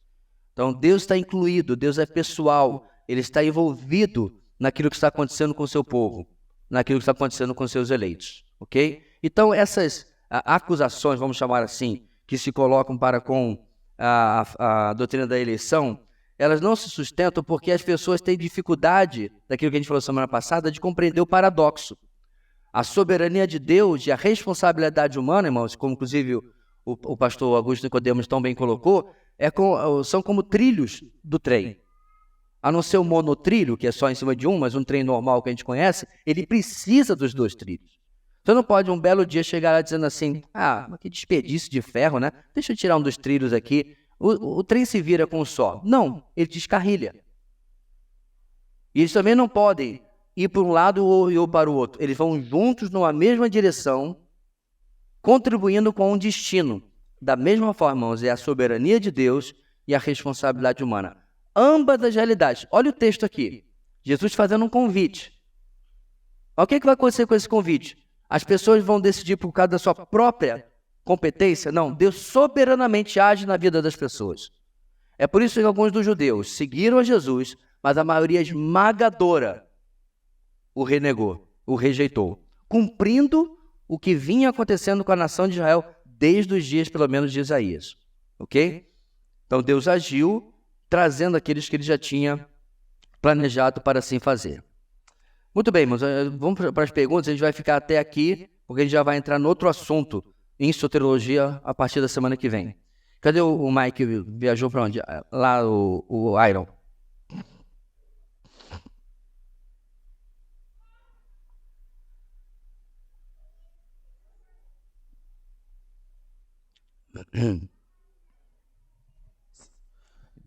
Então, Deus está incluído, Deus é pessoal, Ele está envolvido naquilo que está acontecendo com o seu povo, naquilo que está acontecendo com os seus eleitos, ok? Então, essas acusações, vamos chamar assim, que se colocam para com a doutrina da eleição, elas não se sustentam porque as pessoas têm dificuldade, daquilo que a gente falou semana passada, de compreender o paradoxo. A soberania de Deus e a responsabilidade humana, irmãos, como inclusive o pastor Augusto Nicodemos tão bem colocou, são como trilhos do trem. A não ser o monotrilho, que é só em cima de um, mas um trem normal que a gente conhece, ele precisa dos 2 trilhos. Você não pode um belo dia chegar lá dizendo assim, mas que desperdício de ferro, né? Deixa eu tirar um dos trilhos aqui. O trem se vira com um só. Não, ele descarrilha. E eles também não podem ir para um lado ou para o outro. Eles vão juntos numa mesma direção, contribuindo com um destino. Da mesma forma, irmãos, é a soberania de Deus e a responsabilidade humana. Ambas as realidades. Olha o texto aqui. Jesus fazendo um convite. Mas o que vai acontecer com esse convite? As pessoas vão decidir por causa da sua própria competência? Não, Deus soberanamente age na vida das pessoas. É por isso que alguns dos judeus seguiram a Jesus, mas a maioria esmagadora o renegou, o rejeitou, cumprindo o que vinha acontecendo com a nação de Israel desde os dias, pelo menos, de Isaías. Ok? Então Deus agiu, trazendo aqueles que ele já tinha planejado para assim fazer. Muito bem, mas vamos para as perguntas. A gente vai ficar até aqui, porque a gente já vai entrar no outro assunto, em soteriologia, a partir da semana que vem. Cadê o Mike? Viajou para onde? Lá, o Iron.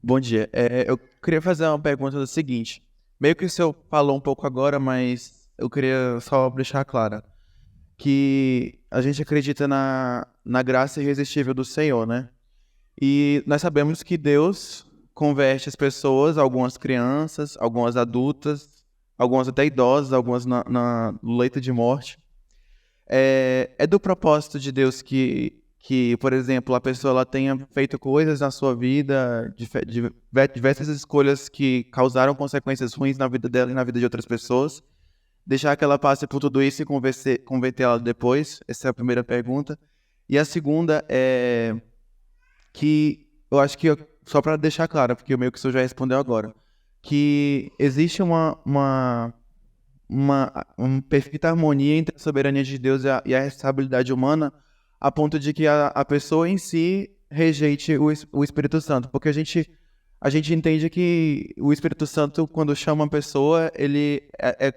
Bom dia. Eu queria fazer uma pergunta do seguinte. Meio que o senhor falou um pouco agora, mas eu queria só deixar claro que a gente acredita na graça irresistível do Senhor, né? E nós sabemos que Deus converte as pessoas, algumas crianças, algumas adultas, algumas até idosas, algumas no leito de morte. É do propósito de Deus que, por exemplo, a pessoa ela tenha feito coisas na sua vida, diversas escolhas que causaram consequências ruins na vida dela e na vida de outras pessoas, deixar que ela passe por tudo isso e converter ela depois? Essa é a primeira pergunta. E a segunda é que eu acho que, só para deixar claro, porque o meio que o senhor já respondeu agora, que existe uma perfeita harmonia entre a soberania de Deus e a responsabilidade humana, a ponto de que a pessoa em si rejeite o Espírito Santo. Porque a gente entende que o Espírito Santo, quando chama uma pessoa, ele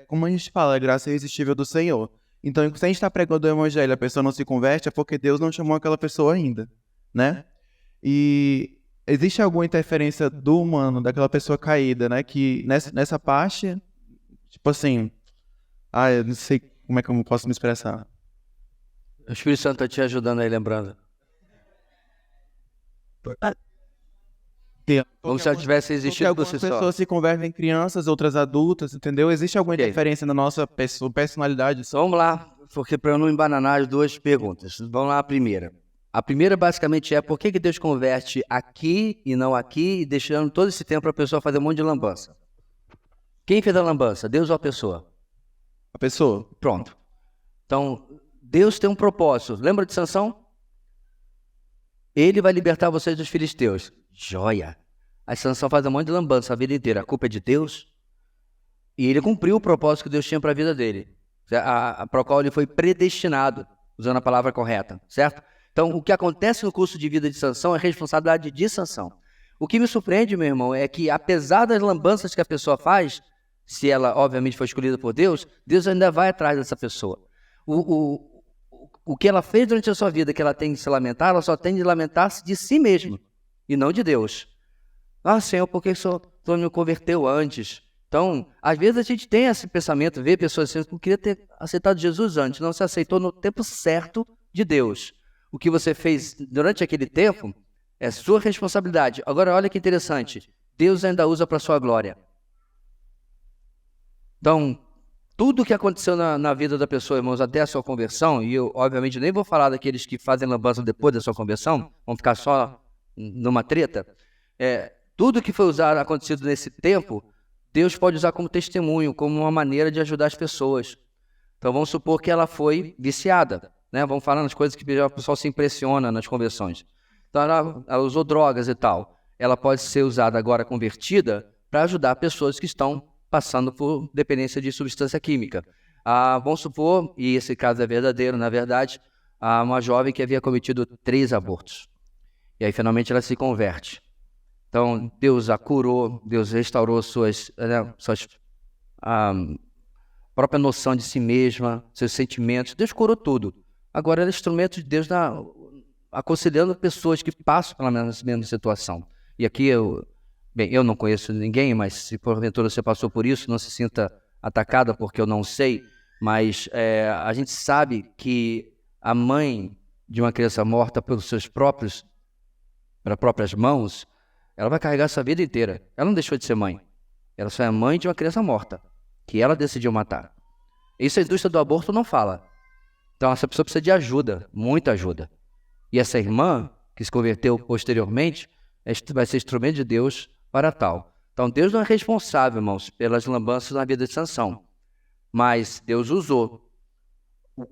como a gente fala, a graça irresistível do Senhor. Então, se a gente está pregando o evangelho e a pessoa não se converte, é porque Deus não chamou aquela pessoa ainda, né? E existe alguma interferência do humano, daquela pessoa caída, né? Que nessa parte, tipo assim, eu não sei como é que eu posso me expressar. O Espírito Santo está te ajudando aí, lembrando. Como se ela tivesse existido por si só. Algumas pessoas se convertem em crianças, outras adultas, entendeu? Existe alguma interferência na nossa personalidade? Vamos lá, porque para eu não embananar as duas perguntas. Vamos lá, a primeira. A primeira basicamente é por que Deus converte aqui e não aqui, e deixando todo esse tempo para a pessoa fazer um monte de lambança? Quem fez a lambança? Deus ou a pessoa? A pessoa. Pronto. Então, Deus tem um propósito. Lembra de Sansão? Ele vai libertar vocês dos filisteus. Joia! Aí Sansão faz um monte de lambança a vida inteira. A culpa é de Deus? E ele cumpriu o propósito que Deus tinha para a vida dele, para o qual ele foi predestinado, usando a palavra correta, certo? Então, o que acontece no curso de vida de Sansão é responsabilidade de Sansão. O que me surpreende, meu irmão, é que apesar das lambanças que a pessoa faz, se ela, obviamente, foi escolhida por Deus, Deus ainda vai atrás dessa pessoa. O que ela fez durante a sua vida, que ela tem de se lamentar, ela só tem de lamentar-se de si mesma, e não de Deus. Senhor, por que o Senhor não me converteu antes? Então, às vezes a gente tem esse pensamento, vê pessoas assim, eu queria ter aceitado Jesus antes, não se aceitou no tempo certo de Deus. O que você fez durante aquele tempo é sua responsabilidade. Agora, olha que interessante, Deus ainda usa para sua glória. Então, tudo o que aconteceu na vida da pessoa, irmãos, até a sua conversão, e eu, obviamente, nem vou falar daqueles que fazem lambança depois da sua conversão, vão ficar só numa treta, tudo que foi usado, acontecido nesse tempo, Deus pode usar como testemunho, como uma maneira de ajudar as pessoas. Então, vamos supor que ela foi viciada, né? Vamos falar nas coisas que o pessoal se impressiona nas conversões. Então, ela usou drogas e tal. Ela pode ser usada agora, convertida, para ajudar pessoas que estão passando por dependência de substância química. Vamos supor, e esse caso é verdadeiro, na verdade, uma jovem que havia cometido 3 abortos. E aí, finalmente, ela se converte. Então, Deus a curou, Deus restaurou suas própria noção de si mesma, seus sentimentos. Deus curou tudo. Agora, ela é instrumento de Deus aconselhando pessoas que passam pela mesma situação. E aqui, eu não conheço ninguém, mas se porventura você passou por isso, não se sinta atacada porque eu não sei, mas a gente sabe que a mãe de uma criança morta pelas próprias mãos, ela vai carregar essa vida inteira. Ela não deixou de ser mãe. Ela só é mãe de uma criança morta, que ela decidiu matar. Isso a indústria do aborto não fala. Então essa pessoa precisa de ajuda, muita ajuda. E essa irmã, que se converteu posteriormente, vai ser instrumento de Deus para tal. Então Deus não é responsável, irmãos, pelas lambanças na vida de Sansão. Mas Deus usou.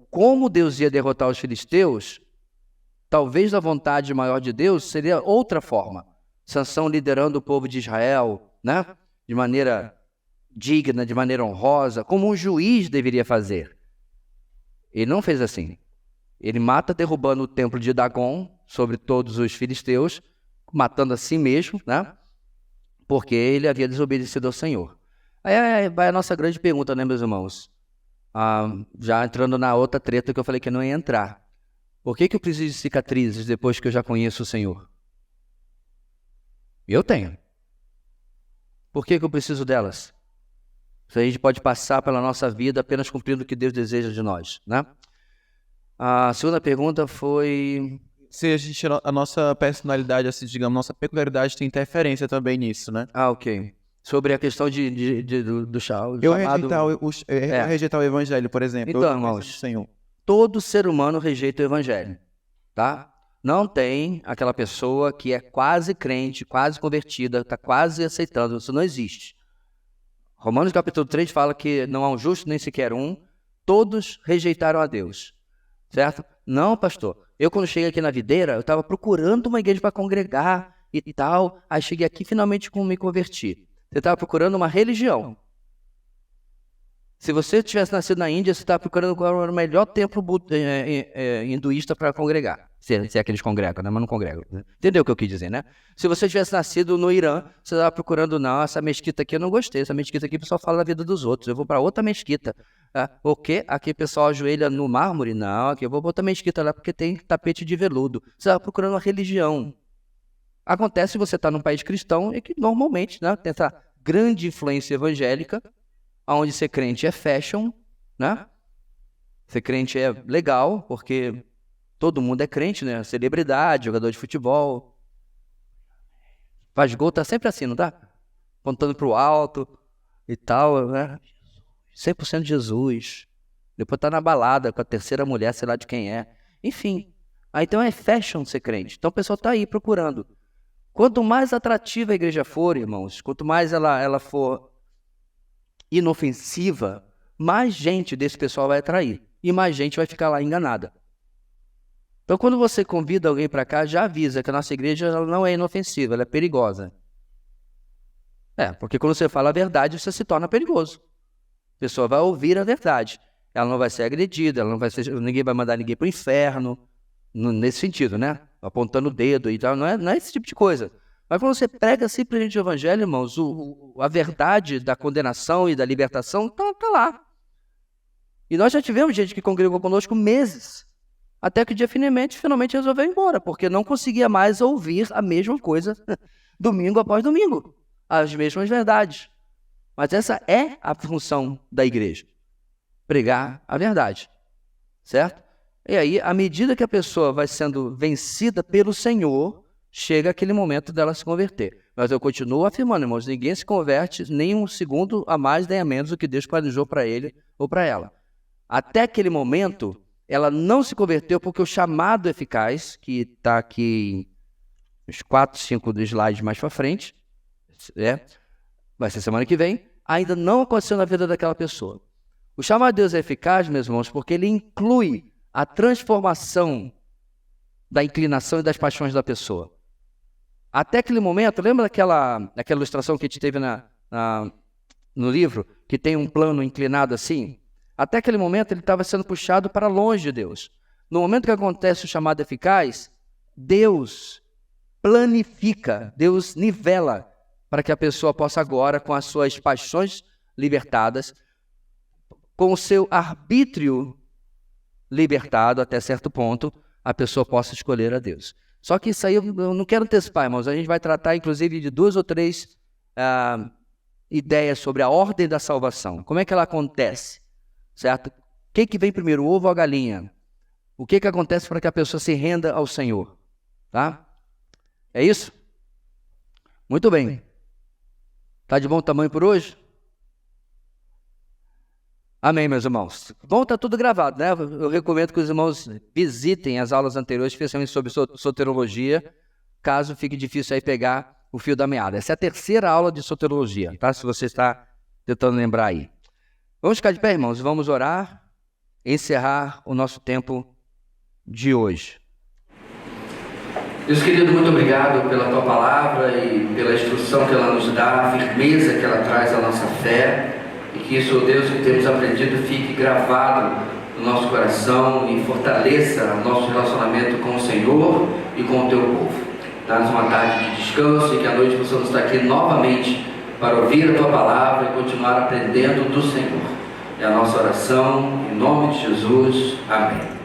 Como Deus ia derrotar os filisteus, talvez a vontade maior de Deus seria outra forma. Sansão liderando o povo de Israel, né? De maneira digna, de maneira honrosa, como um juiz deveria fazer. Ele não fez assim. Ele mata derrubando o templo de Dagon sobre todos os filisteus, matando a si mesmo, né? Porque ele havia desobedecido ao Senhor. Aí vai a nossa grande pergunta, né, meus irmãos? Já entrando na outra treta que eu falei que não ia entrar. Por que eu preciso de cicatrizes depois que eu já conheço o Senhor? Eu tenho. Por que eu preciso delas? Se a gente pode passar pela nossa vida apenas cumprindo o que Deus deseja de nós, né? A segunda pergunta foi... Se a nossa personalidade, assim, digamos, nossa peculiaridade tem interferência também nisso, né? Ok. Sobre a questão do chamado... Rejeitar o evangelho, por exemplo. Então, irmãos, Senhor. Todo ser humano rejeita o evangelho, tá? Não tem aquela pessoa que é quase crente, quase convertida, está quase aceitando. Isso não existe. Romanos capítulo 3 fala que não há um justo nem sequer um. Todos rejeitaram a Deus. Certo? Não, pastor. Eu, quando cheguei aqui na Videira, eu estava procurando uma igreja para congregar e tal. Aí cheguei aqui, finalmente me converti. Você estava procurando uma religião. Se você tivesse nascido na Índia, você estava procurando qual era o melhor templo hinduísta para congregar. Se é que eles congregam, né? Mas não congregam. Entendeu o que eu quis dizer, né? Se você tivesse nascido no Irã, você estava procurando, não, essa mesquita aqui eu não gostei. Essa mesquita aqui o pessoal fala da vida dos outros. Eu vou para outra mesquita. O quê? Aqui o pessoal ajoelha no mármore? Não, aqui eu vou para outra mesquita lá porque tem tapete de veludo. Você estava procurando uma religião. Acontece se você está num país cristão e que normalmente, né, tem essa grande influência evangélica, onde ser crente é fashion, né? Ser crente é legal, porque todo mundo é crente, né? Celebridade, jogador de futebol. Faz gol, tá sempre assim, não tá? Apontando pro alto e tal, né? 100% Jesus. Depois tá na balada com a terceira mulher, sei lá de quem é. Enfim. Então é fashion ser crente. Então o pessoal tá aí procurando. Quanto mais atrativa a igreja for, irmãos, quanto mais ela for inofensiva, mais gente desse pessoal vai atrair. E mais gente vai ficar lá enganada. Então, quando você convida alguém para cá, já avisa que a nossa igreja ela não é inofensiva, ela é perigosa. Porque quando você fala a verdade, você se torna perigoso. A pessoa vai ouvir a verdade. Ela não vai ser agredida, ela não vai ser, ninguém vai mandar ninguém para o inferno, nesse sentido, né? Apontando o dedo e tal, não é esse tipo de coisa. Mas quando você prega simplesmente o evangelho, irmãos, a verdade da condenação e da libertação tá lá. E nós já tivemos gente que congregou conosco meses, até que o dia finalmente resolveu ir embora, porque não conseguia mais ouvir a mesma coisa domingo após domingo, as mesmas verdades. Mas essa é a função da igreja, pregar a verdade, certo? E aí, à medida que a pessoa vai sendo vencida pelo Senhor, chega aquele momento dela se converter. Mas eu continuo afirmando, irmãos, ninguém se converte nem um segundo a mais nem a menos do que Deus planejou para ele ou para ela. Até aquele momento, ela não se converteu porque o chamado eficaz, que está aqui uns 4, 5 slides mais para frente, vai ser semana que vem, ainda não aconteceu na vida daquela pessoa. O chamado de Deus é eficaz, meus irmãos, porque ele inclui a transformação da inclinação e das paixões da pessoa. Até aquele momento, lembra daquela ilustração que a gente teve no livro, que tem um plano inclinado assim? Até aquele momento ele estava sendo puxado para longe de Deus. No momento que acontece o chamado eficaz, Deus planifica, Deus nivela para que a pessoa possa agora, com as suas paixões libertadas, com o seu arbítrio libertado até certo ponto, a pessoa possa escolher a Deus. Só que isso aí eu não quero antecipar, irmãos. A gente vai tratar, inclusive, de 2 ou 3 ideias sobre a ordem da salvação. Como é que ela acontece? Certo? O que vem primeiro, o ovo ou a galinha? O que acontece para que a pessoa se renda ao Senhor? Tá? É isso? Muito bem. Tá de bom tamanho por hoje? Amém, meus irmãos. Bom, tá tudo gravado, né? Eu recomendo que os irmãos visitem as aulas anteriores, especialmente sobre soterologia, caso fique difícil aí pegar o fio da meada. Essa é a terceira aula de soterologia, tá? Se você está tentando lembrar aí. Vamos ficar de pé, irmãos, vamos orar e encerrar o nosso tempo de hoje. Deus querido, muito obrigado pela tua palavra e pela instrução que ela nos dá, a firmeza que ela traz à nossa fé, e que isso, Deus, que temos aprendido fique gravado no nosso coração e fortaleça o nosso relacionamento com o Senhor e com o teu povo. Dá-nos uma tarde de descanso e que à noite possamos estar aqui novamente para ouvir a tua palavra e continuar aprendendo do Senhor. É a nossa oração, em nome de Jesus. Amém.